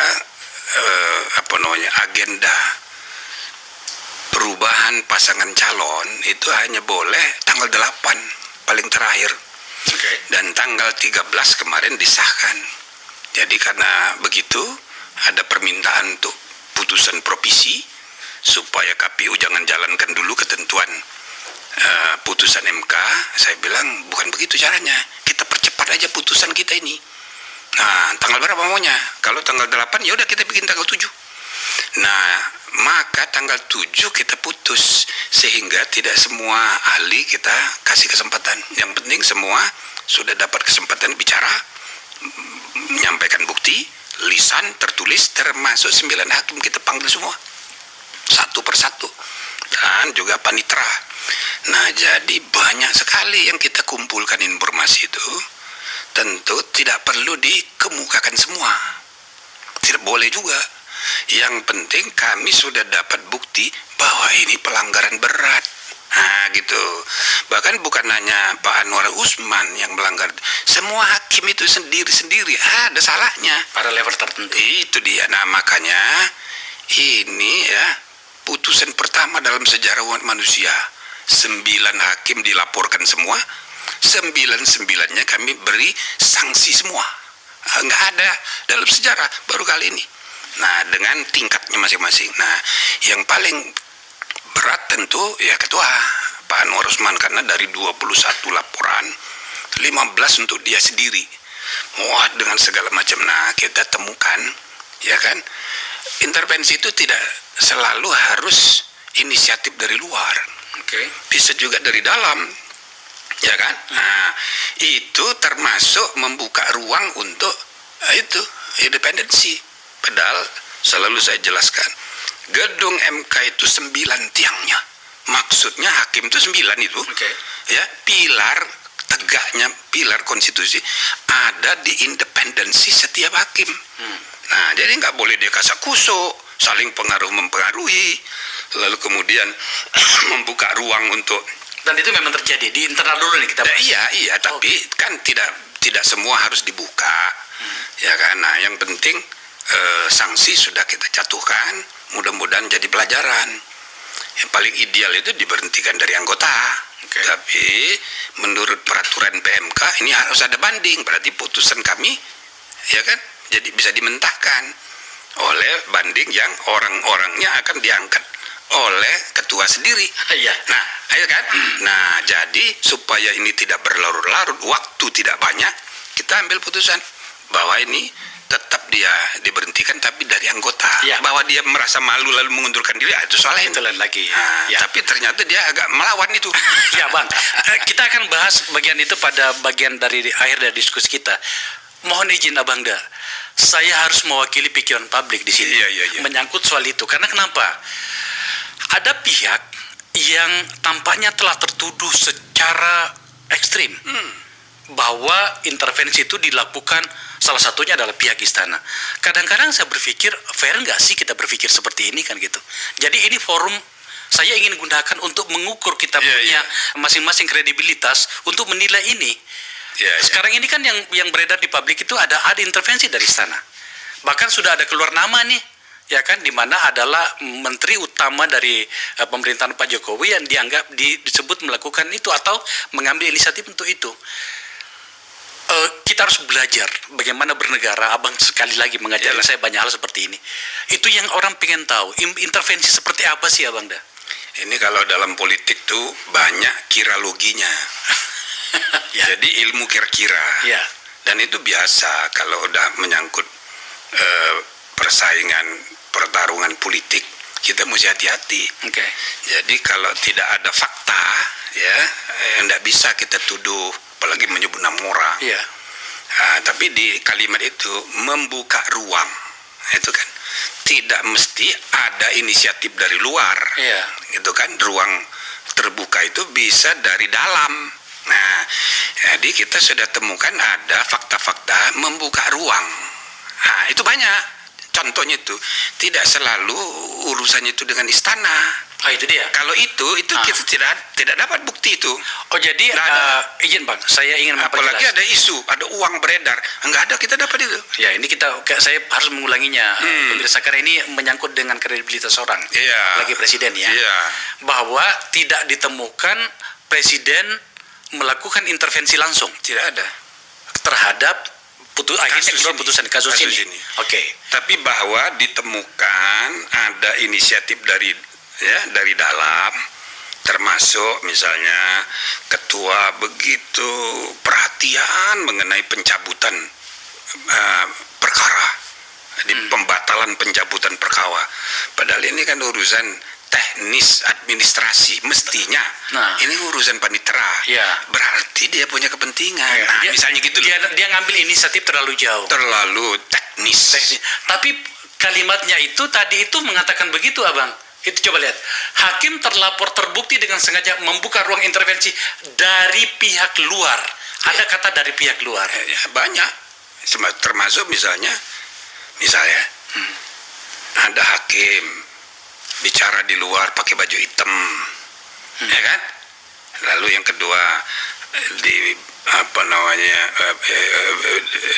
agenda perubahan pasangan calon itu hanya boleh tanggal 8 paling terakhir. Dan tanggal 13 kemarin disahkan. Jadi karena begitu ada permintaan untuk putusan provisi supaya KPU jangan jalankan dulu ketentuan putusan MK. Saya bilang bukan begitu caranya, kita percepat aja putusan kita ini. Nah, tanggal berapa maunya? Kalau tanggal 8 ya udah kita bikin tanggal 7. Nah, maka tanggal 7 kita putus sehingga tidak semua ahli kita kasih kesempatan. Yang penting semua sudah dapat kesempatan bicara, menyampaikan bukti, lisan, tertulis, termasuk 9 hakim kita panggil semua satu persatu dan juga panitera. Nah, jadi banyak sekali yang kita kumpulkan informasi itu. Tentu tidak perlu dikemukakan semua, tidak boleh juga. Yang penting kami sudah dapat bukti bahwa ini pelanggaran berat. Nah gitu. Bahkan bukan hanya Pak Anwar Usman yang melanggar, semua hakim itu sendiri-sendiri ada salahnya Pada level tertentu. itu dia. Nah makanya ini ya putusan pertama dalam sejarah umat manusia. 9 hakim dilaporkan semua, 9-9-nya kami beri sanksi semua. Nggak ada dalam sejarah, baru kali ini. Nah dengan tingkatnya masing-masing. Nah yang paling berat tentu ya ketua Pak Anwar Usman, karena dari 21 laporan 15 untuk dia sendiri, muat dengan segala macam. Nah kita temukan ya kan, intervensi itu tidak selalu harus inisiatif dari luar, bisa juga dari dalam ya kan. Nah itu termasuk membuka ruang untuk itu independensi. Padahal selalu saya jelaskan, gedung MK itu 9 tiangnya. Maksudnya hakim itu 9 itu. Ya, pilar tegaknya, pilar konstitusi ada di independensi setiap hakim. Nah, jadi nggak boleh dia kasak-kusuk, saling mempengaruhi, lalu kemudian membuka ruang untuk. Dan itu memang terjadi di internal dulu nih kita. Iya, tapi kan tidak semua harus dibuka. Ya kan. Nah, yang penting sanksi sudah kita jatuhkan, mudah-mudahan jadi pelajaran. Yang paling ideal itu diberhentikan dari anggota. Tapi menurut peraturan PMK ini harus ada banding, berarti putusan kami ya kan jadi bisa dimentahkan oleh banding yang orang-orangnya akan diangkat oleh ketua sendiri. Nah, ayo kan. Nah, jadi supaya ini tidak berlarut-larut, waktu tidak banyak, kita ambil putusan bahwa ini tetap dia diberhentikan tapi dari anggota. Bahwa dia merasa malu lalu mengundurkan diri, itu soal lain. Itu lain lagi. Tapi ternyata dia agak melawan itu. Ya Bang, kita akan bahas bagian itu pada bagian dari akhir dari diskusi kita. Mohon izin Abangda, saya harus mewakili pikiran publik di sini. Menyangkut soal itu. Karena kenapa? Ada pihak yang tampaknya telah tertuduh secara ekstrim bahwa intervensi itu dilakukan, salah satunya adalah pihak istana. Kadang-kadang saya berpikir, fair nggak sih kita berpikir seperti ini kan gitu. Jadi ini forum saya ingin gunakan untuk mengukur kita punya masing-masing kredibilitas untuk menilai ini. Sekarang ini kan yang beredar di publik itu ada intervensi dari istana. Bahkan sudah ada keluar nama nih ya kan, di mana adalah menteri utama dari pemerintahan Pak Jokowi yang dianggap disebut melakukan itu atau mengambil inisiatif untuk itu. Kita harus belajar bagaimana bernegara. Abang sekali lagi mengajarkan saya banyak hal seperti ini. Itu yang orang pengen tahu. Intervensi seperti apa sih, Abang dah? Ini kalau dalam politik tuh banyak kiraloginya. Ya. Jadi ilmu kira-kira. Ya. Dan itu biasa kalau udah menyangkut persaingan, pertarungan politik, kita mesti hati-hati. Oke. Jadi kalau tidak ada fakta, ya, tidak bisa kita tuduh, apalagi menyebut nama orang. Iya. Tapi di kalimat itu membuka ruang, itu kan tidak mesti ada inisiatif dari luar. Iya. Itu kan ruang terbuka itu bisa dari dalam. Nah, jadi kita sudah temukan ada fakta-fakta membuka ruang. Nah, itu banyak. Contohnya itu tidak selalu urusannya itu dengan istana. Itu dia. Kalau itu kita tidak dapat bukti itu. Oh, jadi izin Bang, saya ingin Apalagi memperjelas. ada isu, ada uang beredar, enggak ada, kita dapat itu. Ya, ini saya harus mengulanginya. Pemirsa, karena ini menyangkut dengan kredibilitas orang. Iya. Lagi presiden ya. Iya. Bahwa tidak ditemukan presiden melakukan intervensi langsung Tidak ada. terhadap akhirnya keluar ini. putusan kasus ini. Oke. Tapi bahwa ditemukan ada inisiatif dari dalam, termasuk misalnya ketua begitu perhatian mengenai pencabutan perkara, di pembatalan pencabutan perkara. Padahal ini kan urusan teknis administrasi mestinya. Nah. Ini urusan panitera. Ya. Berarti dia punya kepentingan. Ya. Nah, misalnya gitu loh. Dia ngambil inisiatif terlalu jauh. Terlalu teknis. Tapi kalimatnya itu tadi itu mengatakan begitu, Abang. Itu coba lihat. Hakim terlapor terbukti dengan sengaja membuka ruang intervensi dari pihak luar. Ada kata dari pihak luar. Ya, banyak. Termasuk misalnya ada hakim bicara di luar pakai baju hitam, ya kan? Lalu yang kedua di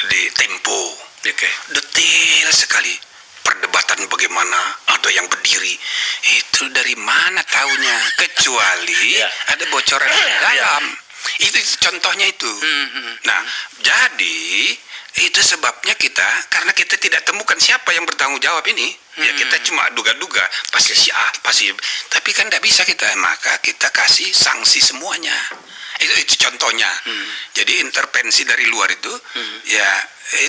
di Tempo, detail sekali perdebatan bagaimana ada yang berdiri. Itu dari mana taunya? Kecuali ada bocoran dalam. Itu contohnya itu. Nah, jadi itu sebabnya karena kita tidak temukan siapa yang bertanggung jawab ini. Ya kita cuma duga-duga pasti si A, pasti. Tapi kan tidak bisa kita, maka kita kasih sanksi semuanya. Itu contohnya. Jadi intervensi dari luar itu ya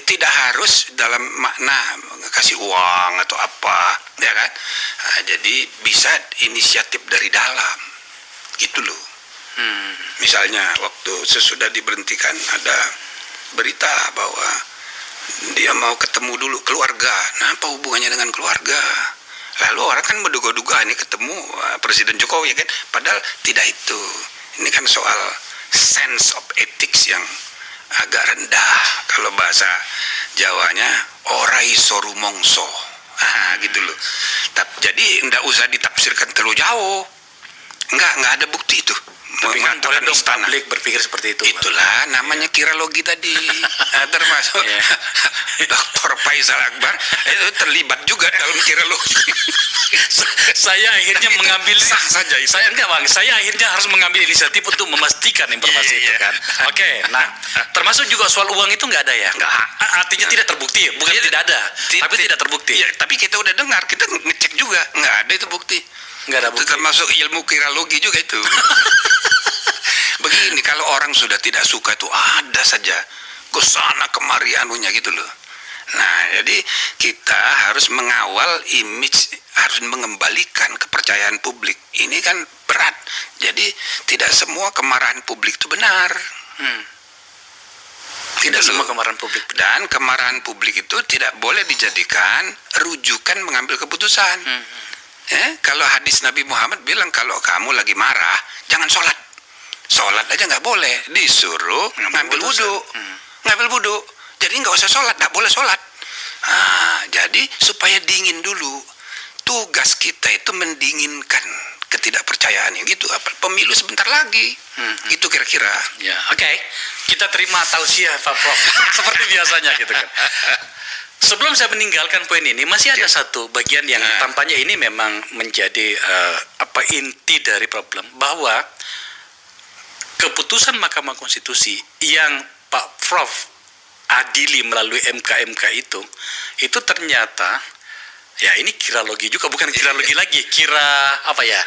tidak harus dalam makna kasih uang atau apa, ya kan? Nah, jadi bisa inisiatif dari dalam, gitu loh. Misalnya waktu sesudah diberhentikan ada berita bahwa dia mau ketemu dulu keluarga. Nah, apa hubungannya dengan keluarga? Lalu orang kan menduga-duga ini ketemu Presiden Jokowi, kan? Padahal tidak itu. Ini kan soal sense of ethics yang agak rendah. Kalau bahasa Jawanya orai soru mongso. Gitu loh. Jadi enggak usah ditafsirkan terlalu jauh. Enggak ada bukti itu. Tapi kan boleh dong istana publik berpikir seperti itu. Itulah namanya kiralogi tadi. Termasuk Dr. Faisal Akbar itu terlibat juga dalam kiralogi. Saya akhirnya mengambil sah saja itu. Saya akhirnya harus mengambil inisiatif untuk memastikan informasi itu kan. Oke, nah termasuk juga soal uang itu nggak ada ya? Nggak. Artinya tidak terbukti, bukan tidak ada, tapi tidak terbukti. Ya, tapi kita udah dengar, kita ngecek juga, nggak ada itu bukti. Nggak ada bukti. Itu termasuk ilmu kiralogi juga itu. Begini, kalau orang sudah tidak suka itu ada saja kesana kemari anunya gitu loh. Nah, jadi kita harus mengawal image, harus mengembalikan kepercayaan publik. Ini kan berat. Jadi tidak semua kemarahan publik itu benar. Tidak semua kemarahan publik. Dan kemarahan publik itu tidak boleh dijadikan rujukan mengambil keputusan. Kalau hadis Nabi Muhammad bilang kalau kamu lagi marah, jangan sholat. Sholat aja nggak boleh, disuruh ngambil wudhu. Ngambil wudhu. Jadi nggak usah sholat, nggak boleh sholat. Jadi supaya dingin dulu. Tugas kita itu mendinginkan ketidakpercayaan yang gitu. Pemilu sebentar lagi. Itu kira-kira. Ya, oke. Kita terima tausiah Pak Prof. Seperti biasanya gitu kan. Sebelum saya meninggalkan poin ini, masih ada satu bagian yang tampaknya ini memang menjadi inti dari problem, bahwa keputusan Mahkamah Konstitusi yang Pak Prof adili melalui MK itu ternyata ya ini kira logi juga, bukan kira logi lagi, kira apa ya?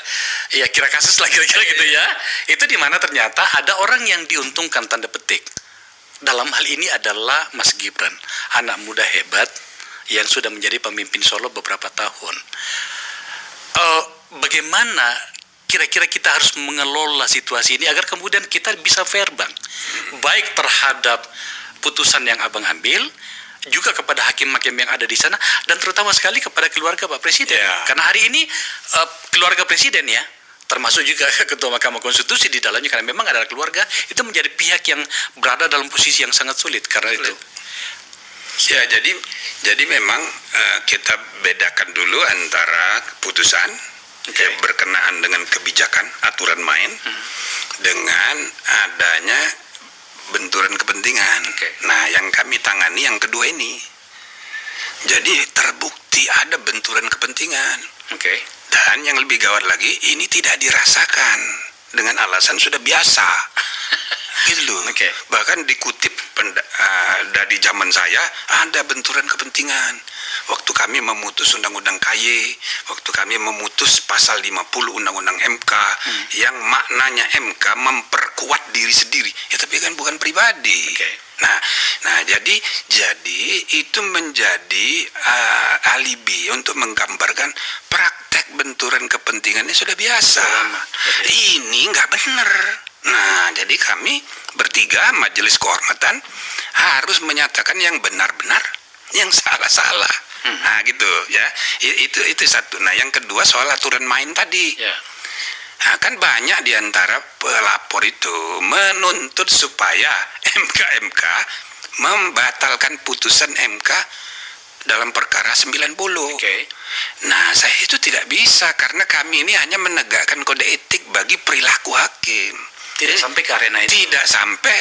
Ya kira kasus lah kira-kira gitu ya. Itu di mana ternyata ada orang yang diuntungkan tanda petik. Dalam hal ini adalah Mas Gibran, anak muda hebat yang sudah menjadi pemimpin Solo beberapa tahun. Bagaimana kira-kira kita harus mengelola situasi ini agar kemudian kita bisa fair, Bang, baik terhadap putusan yang Abang ambil, juga kepada hakim-hakim yang ada di sana, dan terutama sekali kepada keluarga Pak Presiden. Karena hari ini keluarga Presiden ya, termasuk juga Ketua Mahkamah Konstitusi di dalamnya, karena memang adalah keluarga, itu menjadi pihak yang berada dalam posisi yang sangat sulit karena itu. Ya, jadi memang kita bedakan dulu antara putusan yang berkenaan dengan kebijakan aturan main dengan adanya benturan kepentingan. Nah, yang kami tangani yang kedua ini. Jadi terbukti ada benturan kepentingan. Dan yang lebih gawat lagi, ini tidak dirasakan dengan alasan sudah biasa. Gitu loh. Bahkan dikutip dari zaman saya ada benturan kepentingan. Waktu kami memutus Undang-Undang KY, waktu kami memutus pasal 50 Undang-Undang MK, yang maknanya MK memperkuat diri sendiri. Ya tapi kan bukan pribadi. Nah, jadi itu menjadi alibi untuk menggambarkan praktek benturan kepentingannya sudah biasa. Ini nggak benar. Nah, jadi kami bertiga Majelis Kehormatan harus menyatakan yang benar-benar, yang salah-salah. Nah, gitu ya. Itu satu. Nah, yang kedua soal aturan main tadi. Nah, kan banyak di antara pelapor itu menuntut supaya MK membatalkan putusan MK dalam perkara 90. Nah, saya itu tidak bisa karena kami ini hanya menegakkan kode etik bagi perilaku hakim. Tidak sampai ke arena itu. Tidak sampai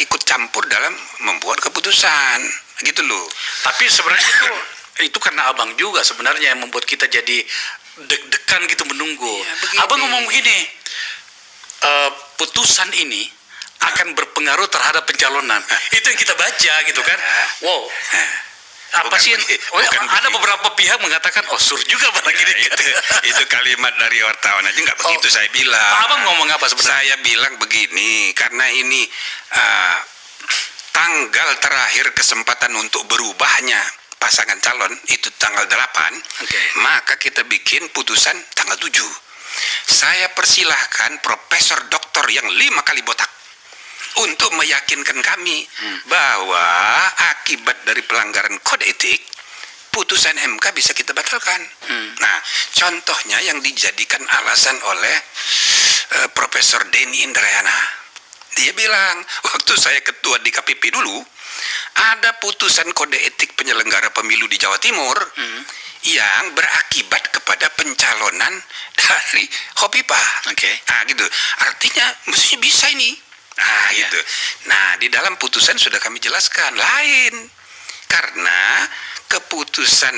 ikut campur dalam membuat keputusan. Gitu loh. Tapi sebenarnya itu karena Abang juga sebenarnya yang membuat kita jadi deg-degan gitu menunggu. Abang ngomong begini, putusan ini akan berpengaruh terhadap pencalonan. Itu yang kita baca gitu kan. Wow. Apa sih? Ada beberapa pihak mengatakan, sur juga Bang gini. Itu kalimat dari wartawan aja nggak begitu saya bilang. Abang ngomong apa sebenarnya? Saya bilang begini, karena ini tanggal terakhir kesempatan untuk berubahnya pasangan calon itu tanggal 8, maka kita bikin putusan tanggal 7. Saya persilahkan Profesor Doktor yang 5 kali botak untuk meyakinkan kami bahwa akibat dari pelanggaran kode etik putusan MK bisa kita batalkan. Nah, contohnya yang dijadikan alasan oleh Profesor Denny Indrayana. Dia bilang, waktu saya ketua di KPP dulu, ada putusan kode etik penyelenggara pemilu di Jawa Timur yang berakibat kepada pencalonan dari Khofifah. Nah, gitu. Artinya mestinya bisa ini. Nah, gitu. Nah, di dalam putusan sudah kami jelaskan lain. Karena keputusan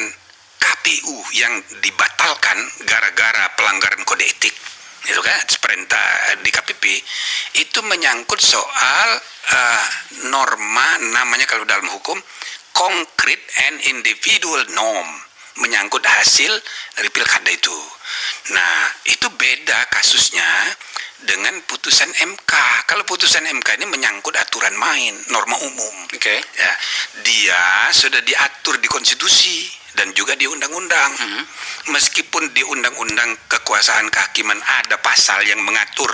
KPU yang dibatalkan gara-gara pelanggaran kode etik, itu kan perintah di KPP, itu menyangkut soal norma, namanya kalau dalam hukum concrete and individual norm, menyangkut hasil dari pilkada itu. Nah, itu beda kasusnya dengan putusan MK. Kalau putusan MK ini menyangkut aturan main, norma umum. Ya, dia sudah diatur di konstitusi dan juga di undang-undang. Meskipun di undang-undang kekuasaan kehakiman ada pasal yang mengatur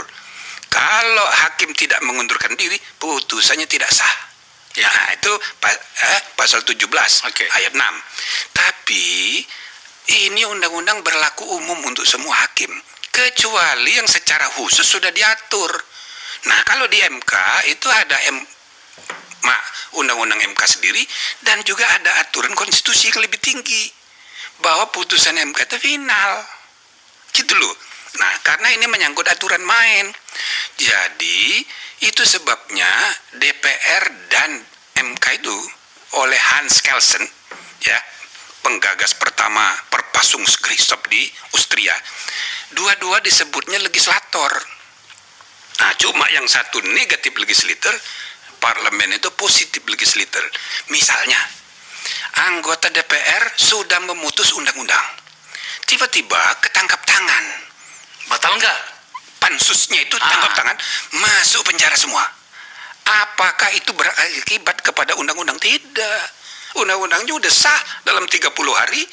kalau hakim tidak mengundurkan diri, putusannya tidak sah. Nah, itu pasal 17 ayat 6. Tapi ini undang-undang berlaku umum untuk semua hakim, kecuali yang secara khusus sudah diatur. Nah, kalau di MK itu ada undang-undang MK sendiri dan juga ada aturan konstitusi yang lebih tinggi bahwa putusan MK itu final. Gitu loh. Nah, karena ini menyangkut aturan main. Jadi, itu sebabnya DPR dan MK itu oleh Hans Kelsen ya, penggagas pertama Verfassungsgerichtshof di Austria. Dua-dua disebutnya legislator. Nah, cuma yang satu negatif legislator, parlemen itu positif legislator. Misalnya, anggota DPR sudah memutus undang-undang, tiba-tiba ketangkap tangan. Batal nggak? Pansusnya itu tangkap tangan, masuk penjara semua. Apakah itu berakibat kepada undang-undang? Tidak. Undang-undangnya udah sah dalam 30 hari,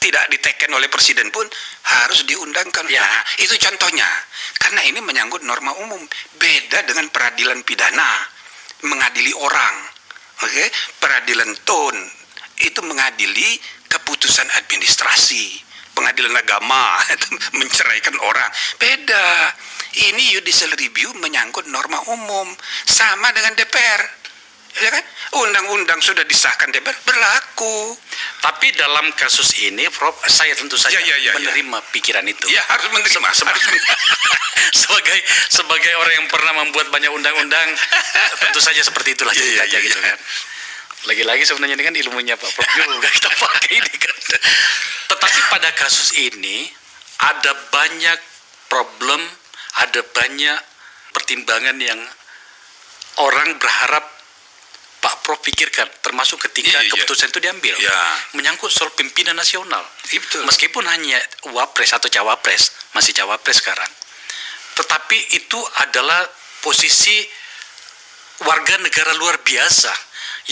tidak diteken oleh presiden pun harus diundangkan. Ya. Nah, itu contohnya. Karena ini menyangkut norma umum. Beda dengan peradilan pidana, mengadili orang. Oke, peradilan TON itu mengadili keputusan administrasi. Pengadilan agama itu menceraikan orang. Beda. Ini judicial review menyangkut norma umum, sama dengan DPR. Ya kan? Undang-undang sudah disahkan DPR berlaku. Tapi dalam kasus ini, Prof, saya tentu saja Ya. menerima pikiran itu. Ya, harus menerima. sebagai orang yang pernah membuat banyak undang-undang, tentu saja seperti itulah ceritanya gitu kan. Lagi-lagi sebenarnya ini kan ilmunya Pak Prof juga kita pakai ini kan. Tetapi pada kasus ini ada banyak problem, ada banyak pertimbangan yang orang berharap Pak Prof pikirkan, termasuk ketika keputusan itu diambil, menyangkut soal pimpinan nasional. Betul. Meskipun hanya wapres atau cawapres, masih cawapres sekarang, tetapi itu adalah posisi warga negara luar biasa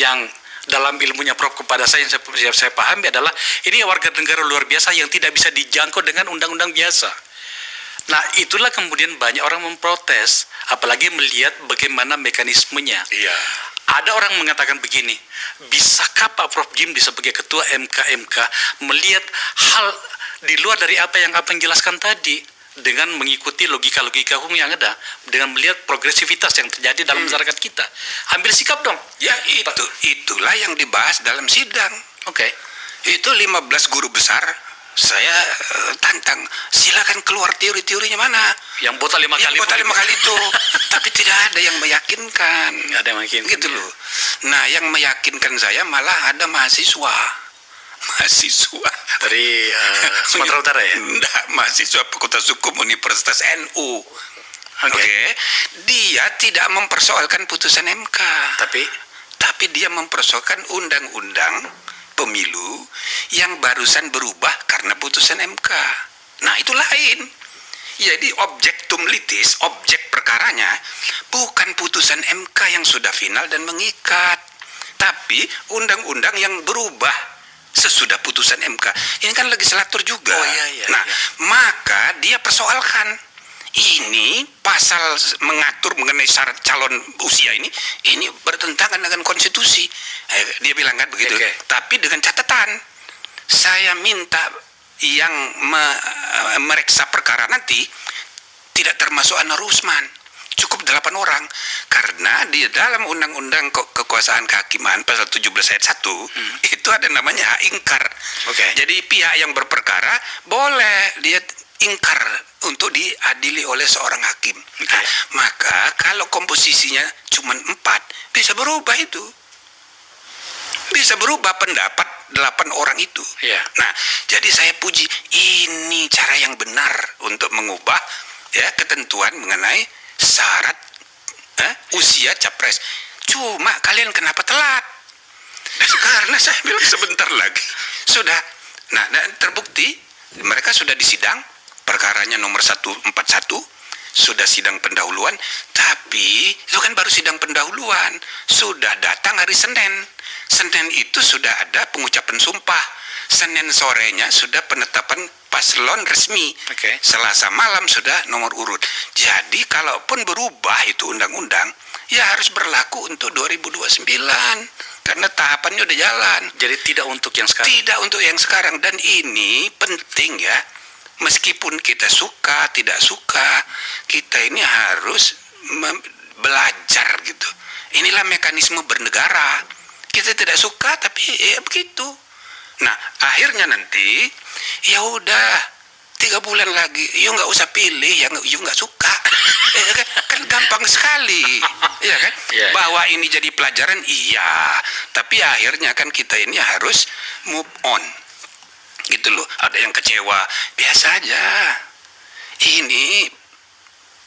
yang dalam ilmunya Prof kepada saya yang saya pahami adalah ini warga negara luar biasa yang tidak bisa dijangkau dengan undang-undang biasa. Nah, itulah kemudian banyak orang memprotes, apalagi melihat bagaimana mekanismenya. Iya. Ada orang mengatakan begini, bisakah Pak Prof Jim sebagai ketua MK melihat hal di luar dari apa yang jelaskan tadi dengan mengikuti logika-logika hukum yang ada, dengan melihat progresivitas yang terjadi dalam masyarakat kita. Ambil sikap dong. Ya, itulah yang dibahas dalam sidang. Oke. Itu 15 guru besar, saya tantang, silakan keluar teori-teorinya mana. Yang botak 5 kali. Yang botak 5 kali itu. Tapi tidak ada yang meyakinkan. Nggak ada yang meyakinkan. Gitu loh. Nah, yang meyakinkan saya malah ada mahasiswa Dari Sumatera Utara ya? Enggak, mahasiswa Fakultas Hukum Universitas NU. Oke. Dia tidak mempersoalkan putusan MK. Tapi dia mempersoalkan undang-undang pemilu yang barusan berubah karena putusan MK. Nah, itu lain. Jadi objektum litis, objek perkaranya bukan putusan MK yang sudah final dan mengikat, tapi undang-undang yang berubah sesudah putusan MK. Ini kan legislator juga. Nah, maka dia persoalkan ini pasal mengatur mengenai syarat calon usia ini bertentangan dengan konstitusi. Dia bilang kan begitu. Tapi dengan catatan, saya minta yang mereksa perkara nanti tidak termasuk Anwar Usman, cukup 8 orang, karena di dalam undang-undang kekuasaan kehakiman pasal 17 ayat 1 itu ada namanya hak ingkar. Jadi pihak yang berperkara boleh dia ingkar untuk diadili oleh seorang hakim. Nah, maka kalau komposisinya cuma 4, bisa berubah itu. Bisa berubah pendapat 8 orang itu. Nah, jadi saya puji, ini cara yang benar untuk mengubah ketentuan mengenai syarat usia capres. Cuma kalian kenapa telat? Karena saya bilang sebentar lagi sudah. Nah, dan terbukti mereka sudah disidang, perkaranya nomor 141, sudah sidang pendahuluan, tapi itu kan baru sidang pendahuluan, sudah datang hari Senin. Senin itu sudah ada pengucapan sumpah. Senin sorenya sudah penetapan paslon resmi. Selasa malam sudah nomor urut. Jadi kalaupun berubah itu undang-undang, ya harus berlaku untuk 2029. Karena tahapannya udah jalan. Jadi tidak untuk yang sekarang. Tidak untuk yang sekarang. Dan ini penting ya. Meskipun kita suka, tidak suka, kita ini harus belajar gitu. Inilah mekanisme bernegara. Kita tidak suka, tapi ya begitu. Nah, akhirnya nanti, ya udah 3 bulan lagi, you nggak usah pilih, you nggak suka. Kan gampang sekali, ya kan? Iya, Bahwa ini jadi pelajaran, iya. Tapi akhirnya kan kita ini harus move on, gitu loh. Ada yang kecewa, biasa aja. Ini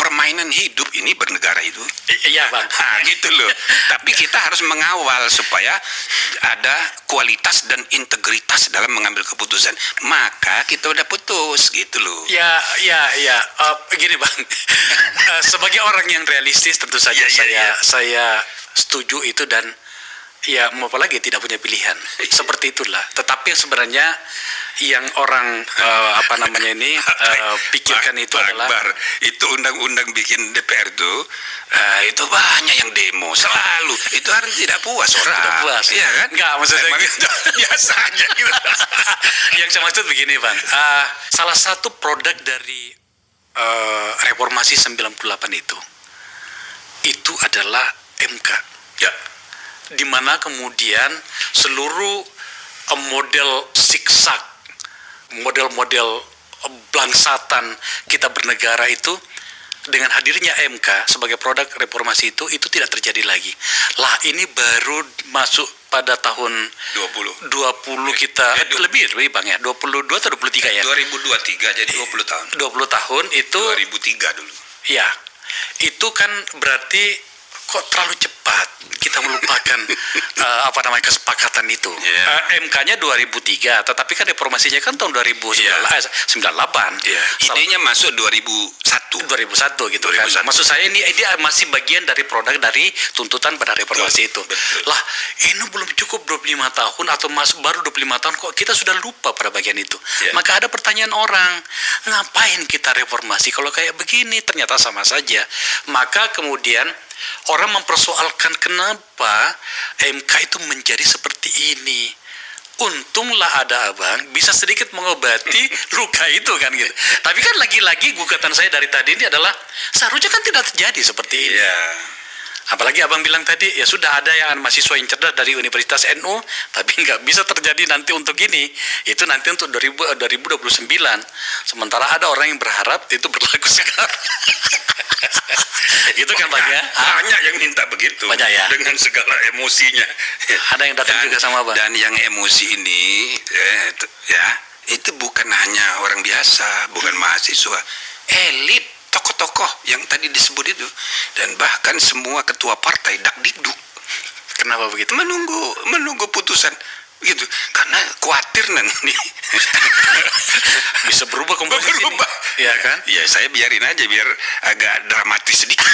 permainan hidup ini bernegara itu. Iya bang. Nah, gitu loh. Tapi kita harus mengawal supaya ada kualitas dan integritas dalam mengambil keputusan. Maka kita udah putus, gitu loh. Ya. Gini bang, sebagai orang yang realistis tentu saja saya setuju itu dan ya mau apa lagi tidak punya pilihan. Seperti itulah. Tetapi yang sebenarnya yang orang pikirkan itu Pak adalah Akbar, itu undang-undang bikin DPR tuh itu banyak yang demo selalu. Itu harus tidak puas orang. tidak puas. Iya kan? Enggak, maksud saya Emang gitu. itu biasa aja gitu. Yang saya maksud begini bang, salah satu produk dari reformasi 98 itu adalah MK. Ya. Di mana kemudian seluruh model siksak, model-model belangsatan kita bernegara itu dengan hadirnya MK sebagai produk reformasi itu tidak terjadi lagi. Lah ini baru masuk pada tahun 20 kita lebih Bang ya, 22 atau 23 ya? 2023 jadi 20 tahun. 20 tahun itu 2003 dulu. ya. Itu kan berarti kok terlalu cepat kita melupakan kesepakatan itu. MK-nya 2003, tetapi kan reformasinya kan tahun 98. Idenya masuk 2001. 2001 gitu kan. Maksud saya ini dia masih bagian dari produk dari tuntutan pada reformasi itu. Lah, ini belum cukup 25 tahun atau baru 25 tahun kok kita sudah lupa pada bagian itu. Maka ada pertanyaan orang, ngapain kita reformasi kalau kayak begini? Ternyata sama saja. Maka kemudian orang mempersoalkan kenapa MK itu menjadi seperti ini. Untunglah ada abang bisa sedikit mengobati luka itu kan gitu. Tapi kan lagi-lagi gugatan saya dari tadi ini adalah seharusnya kan tidak terjadi seperti ini. Apalagi abang bilang tadi ya sudah ada yang mahasiswa yang cerdas dari Universitas NU, tapi nggak bisa terjadi nanti untuk ini. Itu nanti untuk 2029. Sementara ada orang yang berharap itu berlaku sekarang. Gitu kan Bang ya? Banyak yang minta begitu. Banyak ya? Dengan segala emosinya. Ada yang datang juga sama Abang. Dan yang emosi ini itu bukan hanya orang biasa, bukan mahasiswa, elit, tokoh-tokoh yang tadi disebut itu, dan bahkan semua ketua partai dakdikduk. Kenapa begitu? Menunggu putusan gitu, karena khawatir nanti bisa berubah komposisi. Iya kan? Ya saya biarin aja biar agak dramatis sedikit.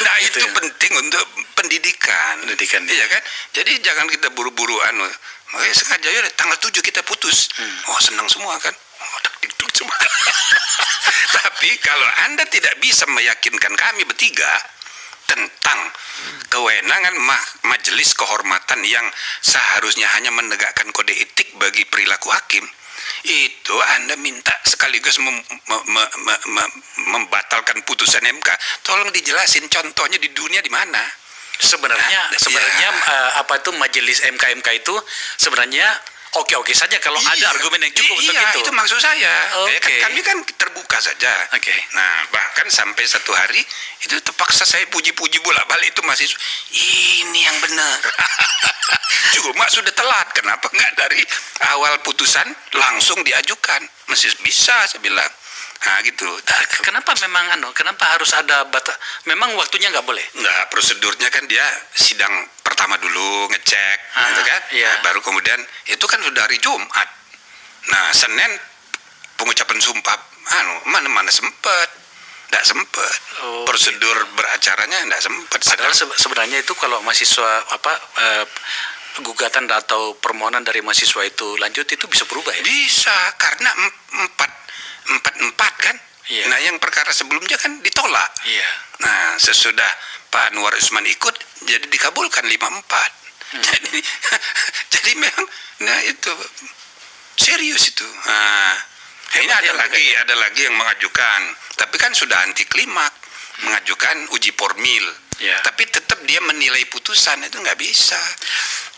Nah itu penting untuk pendidikan. Iya kan? Jadi jangan kita buru-buru makanya sengaja ya tanggal 7 kita putus. Oh senang semua kan? Oh dakdikduk semua. Tapi kalau Anda tidak bisa meyakinkan kami bertiga tentang kewenangan majelis kehormatan yang seharusnya hanya menegakkan kode etik bagi perilaku hakim, itu Anda minta sekaligus membatalkan putusan MK. Tolong dijelasin contohnya di dunia di mana. Sebenarnya apa itu majelis MK itu sebenarnya oke saja kalau ada argumen yang cukup untuk itu. Itu maksud saya. Oke. Kami kan terbuka saja. Oke. Nah, bahkan sampai satu hari itu terpaksa saya puji-puji bolak-balik itu mahasiswa. Ini yang benar. Cuma sudah telat. Kenapa nggak dari awal putusan langsung diajukan? Masih bisa saya bilang. Nah gitu. Kenapa kenapa harus ada batas? Memang waktunya nggak boleh? Nggak, prosedurnya kan dia sidang pertama dulu ngecek, gitu kan? Iya. Nah, baru kemudian itu kan sudah hari Jumat. Nah Senin pengucapan sumpah, mana sempat, nggak sempat. Prosedur beracaranya nggak sempat. Padahal sebenarnya itu kalau mahasiswa gugatan atau permohonan dari mahasiswa itu lanjut itu bisa berubah ya? Bisa, karena empat kan? Iya. Nah yang perkara sebelumnya kan ditolak. Iya. Nah sesudah Pak Anwar Usman ikut, jadi dikabulkan 5-4. Jadi memang, nah itu serius itu. Nah, ini ada lagi yang mengajukan, tapi kan sudah anti klimak, mengajukan uji formil. Iya. Tapi tetap dia menilai putusan itu nggak bisa.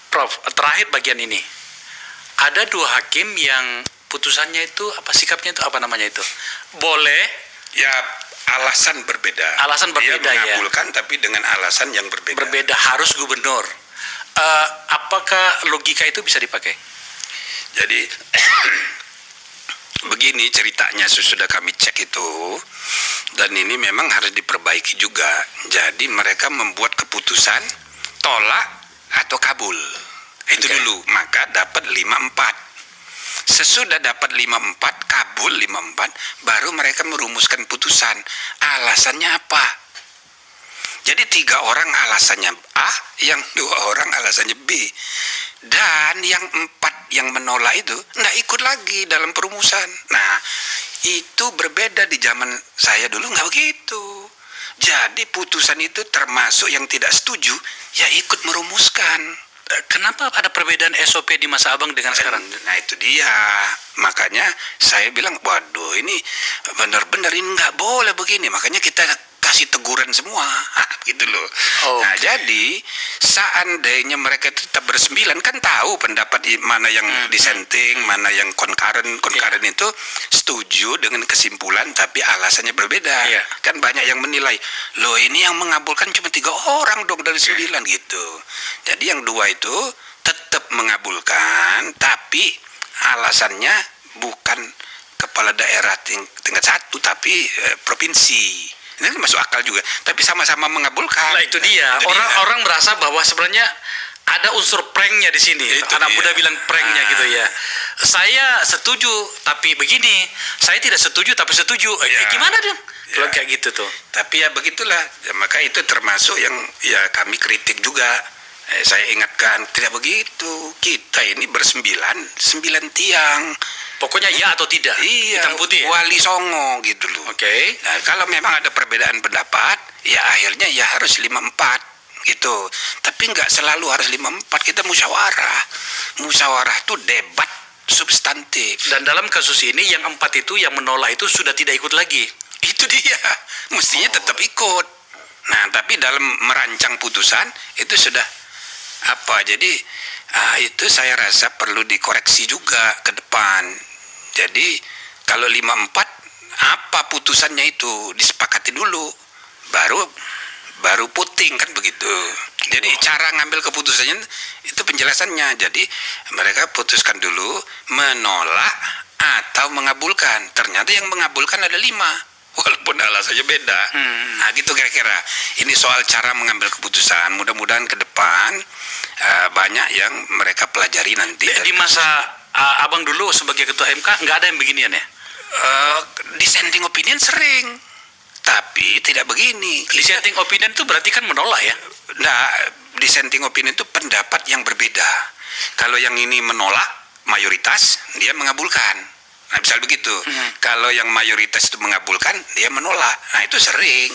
Prof, terakhir bagian ini. Ada 2 hakim yang putusannya itu apa, sikapnya itu apa namanya itu? Boleh Ya, alasan berbeda. Alasan berbeda, Dia ya. mengabulkan tapi dengan alasan yang berbeda. berbeda harus gubernur. Apakah logika itu bisa dipakai? Jadi begini ceritanya, sudah kami cek itu, dan ini memang harus diperbaiki juga. Jadi mereka membuat keputusan tolak atau kabul. Itu Oke. dulu, maka dapat 5-4. Sesudah dapat 5-4, kabul 5-4, baru mereka merumuskan putusan. Alasannya apa? Jadi 3 orang alasannya A, yang 2 orang alasannya B. Dan yang 4 yang menolak itu tidak ikut lagi dalam perumusan. Nah, itu berbeda di zaman saya dulu nggak begitu. Jadi putusan itu termasuk yang tidak setuju, ya ikut merumuskan. Kenapa ada perbedaan SOP di masa abang dengan sekarang? Nah itu dia, makanya saya bilang, waduh ini benar-benar ini nggak boleh begini, makanya kita kasih teguran semua, gitu loh. Oh. Nah jadi seandainya mereka tetap bersembilan, kan tahu pendapat mana yang dissenting, mana yang concurrent itu setuju dengan kesimpulan, tapi alasannya berbeda. Iya. Kan banyak yang menilai, loh ini yang mengabulkan cuma 3 orang dong dari 9 gitu. Jadi yang 2 itu tetap mengabulkan, tapi alasannya bukan kepala daerah tingkat 1, tapi provinsi. Ini masuk akal juga, tapi sama-sama mengabulkan. Nah itu dia. Orang merasa bahwa sebenarnya ada unsur pranknya di sini. Itu Anak dia. muda bilang pranknya Ah. gitu ya. Saya setuju, tapi begini. Saya tidak setuju, tapi setuju. Ya. Gimana dong? Kalau Ya. kayak gitu tuh. Tapi ya begitulah, ya, maka itu termasuk yang ya kami kritik juga. Saya ingatkan, tidak begitu. Kita ini 9 tiang. Pokoknya ya atau tidak. Iya, Hitam putih. Ya? wali songo gitu loh. Oke. Nah, kalau memang ada perbedaan pendapat, ya akhirnya ya harus 5-4 gitu. Tapi nggak selalu harus 5-4, kita musyawarah. Musyawarah itu debat substantif. Dan dalam kasus ini yang 4 itu yang menolak itu sudah tidak ikut lagi. Itu dia, mestinya tetap ikut. Nah, tapi dalam merancang putusan itu sudah apa? Jadi itu saya rasa perlu dikoreksi juga ke depan. Jadi kalau 5-4 apa putusannya itu disepakati dulu, baru puting kan begitu. Jadi cara ngambil keputusannya itu penjelasannya. Jadi mereka putuskan dulu menolak atau mengabulkan. Ternyata yang mengabulkan ada 5. Walaupun alasannya beda. Nah gitu kira-kira. Ini soal cara mengambil keputusan. Mudah-mudahan ke depan banyak yang mereka pelajari nanti. Di masa abang dulu sebagai ketua MK nggak ada yang beginian ya? Dissenting opinion sering, tapi tidak begini. Dissenting opinion itu berarti kan menolak ya? Nah, dissenting opinion itu pendapat yang berbeda. Kalau yang ini menolak mayoritas, dia mengabulkan. Nah, misal begitu. Kalau yang mayoritas itu mengabulkan, dia menolak. Nah, itu sering.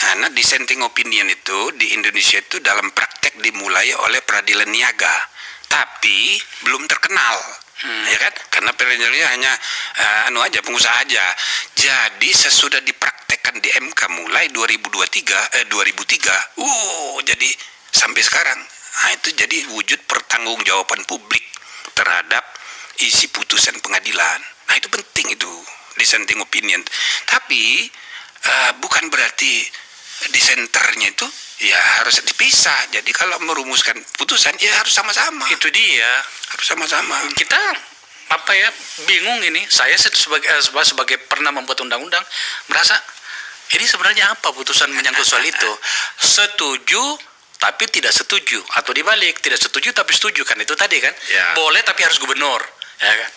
Karena dissenting opinion itu di Indonesia itu dalam praktek dimulai oleh peradilan niaga, tapi belum terkenal. Ya kan? Karena peradilannya hanya pengusaha aja. Jadi sesudah dipraktekkan di MK mulai 2003, jadi sampai sekarang. Nah, itu jadi wujud pertanggungjawaban publik terhadap isi putusan pengadilan. Nah, itu penting itu, dissenting opinion. Tapi bukan berarti dissenternya itu ya harus dipisah. Jadi kalau merumuskan putusan ya harus sama-sama. Itu dia. Harus sama-sama. Kita bingung ini. Saya sebagai pernah membuat undang-undang merasa ini sebenarnya apa putusan menyangkut soal itu? Setuju tapi tidak setuju, atau dibalik, tidak setuju tapi setuju, kan itu tadi kan? Ya. Boleh tapi harus gubernur, ya kan?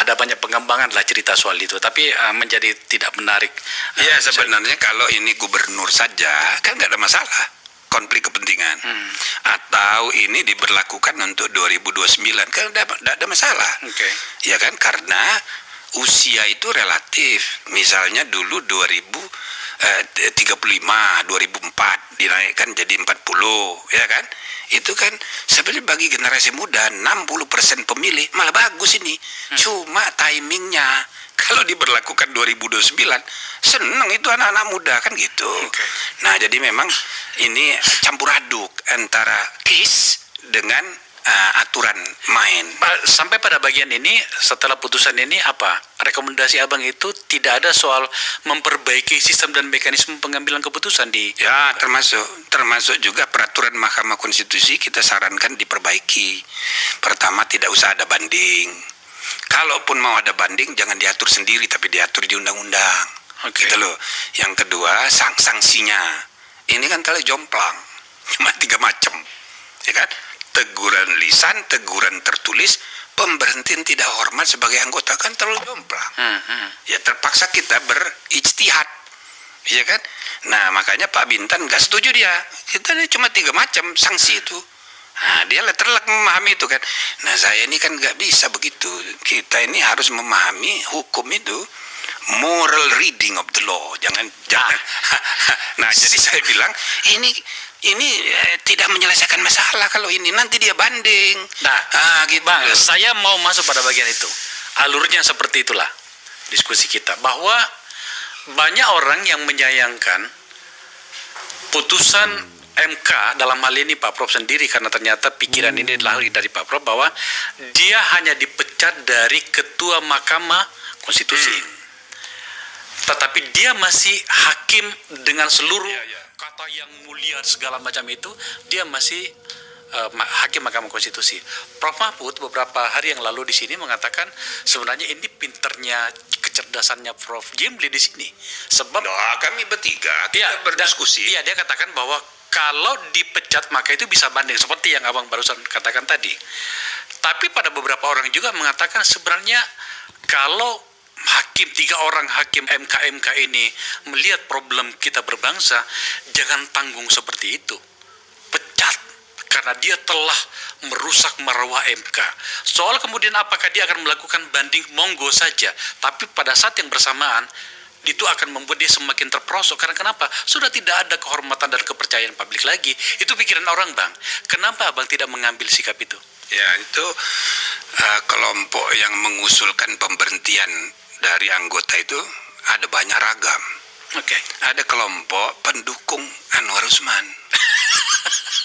Ada banyak pengembangan lah cerita soal itu, tapi menjadi tidak menarik. Ya sebenarnya kalau ini gubernur saja kan nggak ada masalah konflik kepentingan. Atau ini diberlakukan untuk 2029 kan nggak ada masalah. Oke. Ya kan, karena usia itu relatif. Misalnya dulu 2035, 2004 dinaikkan jadi 40, ya kan? Itu kan sebenarnya bagi generasi muda 60% pemilih malah bagus ini. Cuma timingnya kalau diberlakukan 2029 seneng itu anak-anak muda kan gitu. Nah, jadi memang ini campur aduk antara KIS dengan aturan main. Sampai pada bagian ini, setelah putusan ini apa? Rekomendasi Abang itu tidak ada soal memperbaiki sistem dan mekanisme pengambilan keputusan di... Ya, termasuk juga peraturan Mahkamah Konstitusi kita sarankan diperbaiki. Pertama, tidak usah ada banding. Kalaupun mau ada banding, jangan diatur sendiri, tapi diatur di undang-undang. Oke. Gitu loh. Yang kedua, sanksinya. Ini kan terlalu jomplang. Cuma 3 macam. Ya kan? Teguran lisan, teguran tertulis, pemberhentian tidak hormat sebagai anggota, kan terlalu jomplang. Ya terpaksa kita berijtihad. Ya kan? Nah, makanya Pak Bintan nggak setuju dia. Kita ini cuma 3 macam sanksi itu. Nah, dia terlek memahami itu kan. Nah, saya ini kan nggak bisa begitu. Kita ini harus memahami hukum itu, moral reading of the law. Jangan. Nah, jadi saya bilang ini tidak menyelesaikan masalah kalau ini nanti dia banding. Nah, gitu. Bang, saya mau masuk pada bagian itu. Alurnya seperti itulah diskusi kita, bahwa banyak orang yang menyayangkan putusan MK dalam hal ini Pak Prof sendiri, karena ternyata pikiran ini lahir dari Pak Prof bahwa dia hanya dipecat dari Ketua Mahkamah Konstitusi. Tetapi dia masih hakim dengan seluruh kata yang mulia segala macam itu, dia masih hakim Mahkamah Konstitusi. Prof Mahfud beberapa hari yang lalu di sini mengatakan sebenarnya ini pinternya, kecerdasannya Prof Jimli di sini. Sebab kami bertiga kita berdiskusi. Iya, dia katakan bahwa kalau dipecat maka itu bisa banding, seperti yang Abang barusan katakan tadi. Tapi pada beberapa orang juga mengatakan sebenarnya kalau hakim, 3 orang hakim MK ini melihat problem kita berbangsa, jangan tanggung seperti itu. Pecat, karena dia telah merusak marwah MK. Soal kemudian apakah dia akan melakukan banding, monggo saja. Tapi pada saat yang bersamaan, itu akan membuat dia semakin terperosok. Karena kenapa? Sudah tidak ada kehormatan dan kepercayaan publik lagi. Itu pikiran orang, Bang. Kenapa Abang tidak mengambil sikap itu? Ya, itu kelompok yang mengusulkan pemberhentian dari anggota itu ada banyak ragam. Oke. Ada kelompok pendukung Anwar Usman.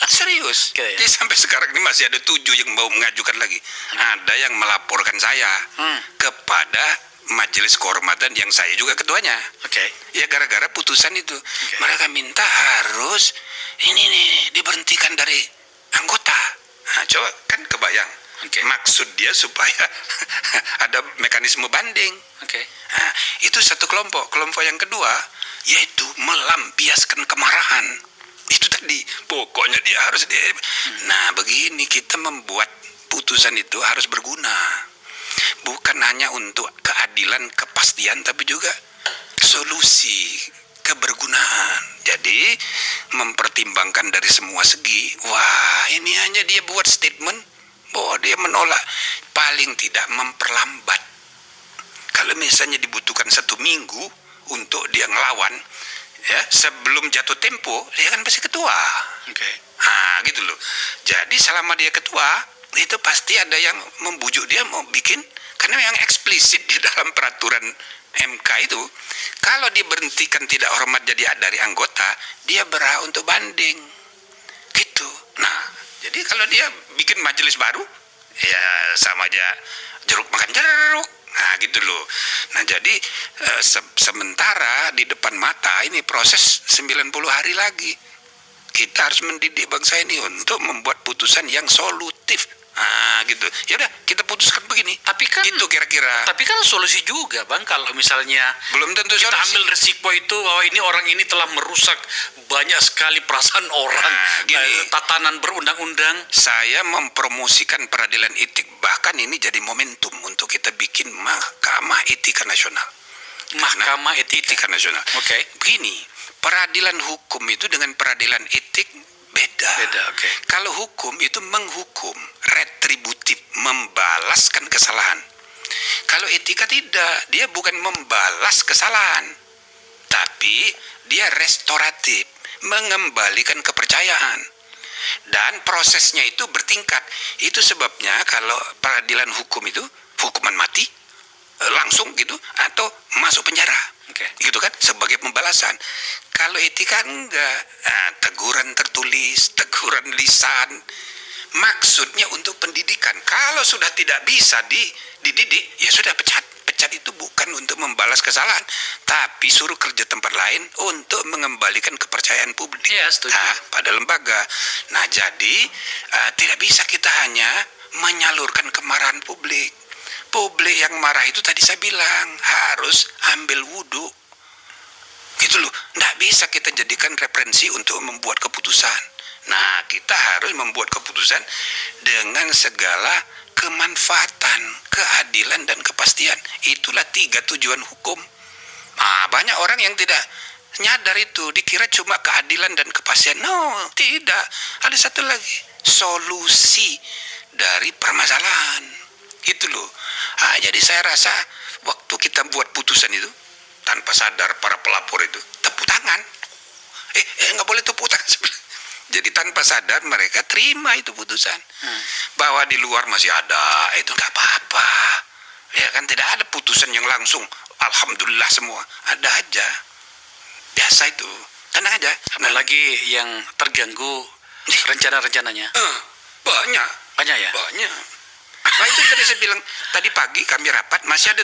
Serius. Jadi sampai sekarang ini masih ada 7 yang mau mengajukan lagi. Ada yang melaporkan saya kepada Majelis Kehormatan yang saya juga ketuanya. Oke. Ya gara-gara putusan itu. Mereka minta harus ini nih diberhentikan dari anggota. Nah, coba kan kebayang. Maksud dia supaya ada mekanisme banding. Nah, itu satu kelompok. Kelompok yang kedua yaitu melampiaskan kemarahan. Itu tadi pokoknya dia harus Nah, begini kita membuat putusan itu harus berguna. Bukan hanya untuk keadilan, kepastian, tapi juga solusi, kebergunaan. Jadi mempertimbangkan dari semua segi. Wah, ini hanya dia buat statement bahwa dia menolak, paling tidak memperlambat. Kalau misalnya dibutuhkan 1 minggu untuk dia ngelawan, ya sebelum jatuh tempo dia kan pasti ketua. Gitu loh. Jadi selama dia ketua, itu pasti ada yang membujuk dia mau bikin, karena yang eksplisit di dalam peraturan MK itu, kalau diberhentikan tidak hormat jadi dari anggota, dia berhak untuk banding. Gitu. Nah, jadi kalau dia bikin majelis baru, ya sama aja jeruk makan jeruk. Nah, gitu loh. Nah, jadi sementara di depan mata ini proses 90 hari lagi. Kita harus mendidik bangsa ini untuk membuat putusan yang solutif. Nah, gitu. Ya udah, kita putuskan begini. Tapi kan itu kira-kira. Tapi kan solusi juga, Bang, kalau misalnya belum tentu kita solusi. ambil resiko itu bahwa ini orang ini telah merusak banyak sekali perasaan orang, tatanan berundang-undang. Saya mempromosikan peradilan etik, bahkan ini jadi momentum untuk kita bikin Mahkamah Etika Nasional. Mahkamah Etika Nasional. Begini, peradilan hukum itu dengan peradilan etik beda. Kalau hukum itu menghukum, retributif, membalaskan kesalahan. Kalau etika tidak, dia bukan membalas kesalahan, tapi dia restoratif, mengembalikan kepercayaan. Dan prosesnya itu bertingkat. Itu sebabnya kalau peradilan hukum itu hukuman mati langsung gitu, atau masuk penjara. Gitu kan, sebagai pembalasan. Kalau etika enggak, teguran tertulis, teguran lisan, maksudnya untuk pendidikan. Kalau sudah tidak bisa dididik, ya sudah pecat. Pecat itu bukan untuk membalas kesalahan, tapi suruh kerja tempat lain untuk mengembalikan kepercayaan publik setuju. pada lembaga. Nah, jadi tidak bisa kita hanya menyalurkan kemarahan publik. Publik yang marah itu tadi saya bilang harus ambil wudhu. Gitu loh, nggak bisa kita jadikan referensi untuk membuat keputusan. Nah, kita harus membuat keputusan dengan segala kemanfaatan, keadilan, dan kepastian. Itulah 3 tujuan hukum. Nah, banyak orang yang tidak nyadar itu, dikira cuma keadilan dan kepastian. No, tidak. Ada satu lagi, solusi dari permasalahan. Itu loh. Nah, jadi saya rasa waktu kita buat putusan itu, tanpa sadar para pelapor itu tepuk tangan. Nggak boleh tepuk tangan. Jadi tanpa sadar mereka terima itu putusan. Bahwa di luar masih ada, itu nggak apa-apa. Ya kan, tidak ada putusan yang langsung alhamdulillah semua. Ada aja. Biasa itu. Tenang aja. Apalagi yang terganggu rencana-rencananya. Banyak. Banyak ya? Banyak. Nah, itu tadi saya bilang, tadi pagi kami rapat masih ada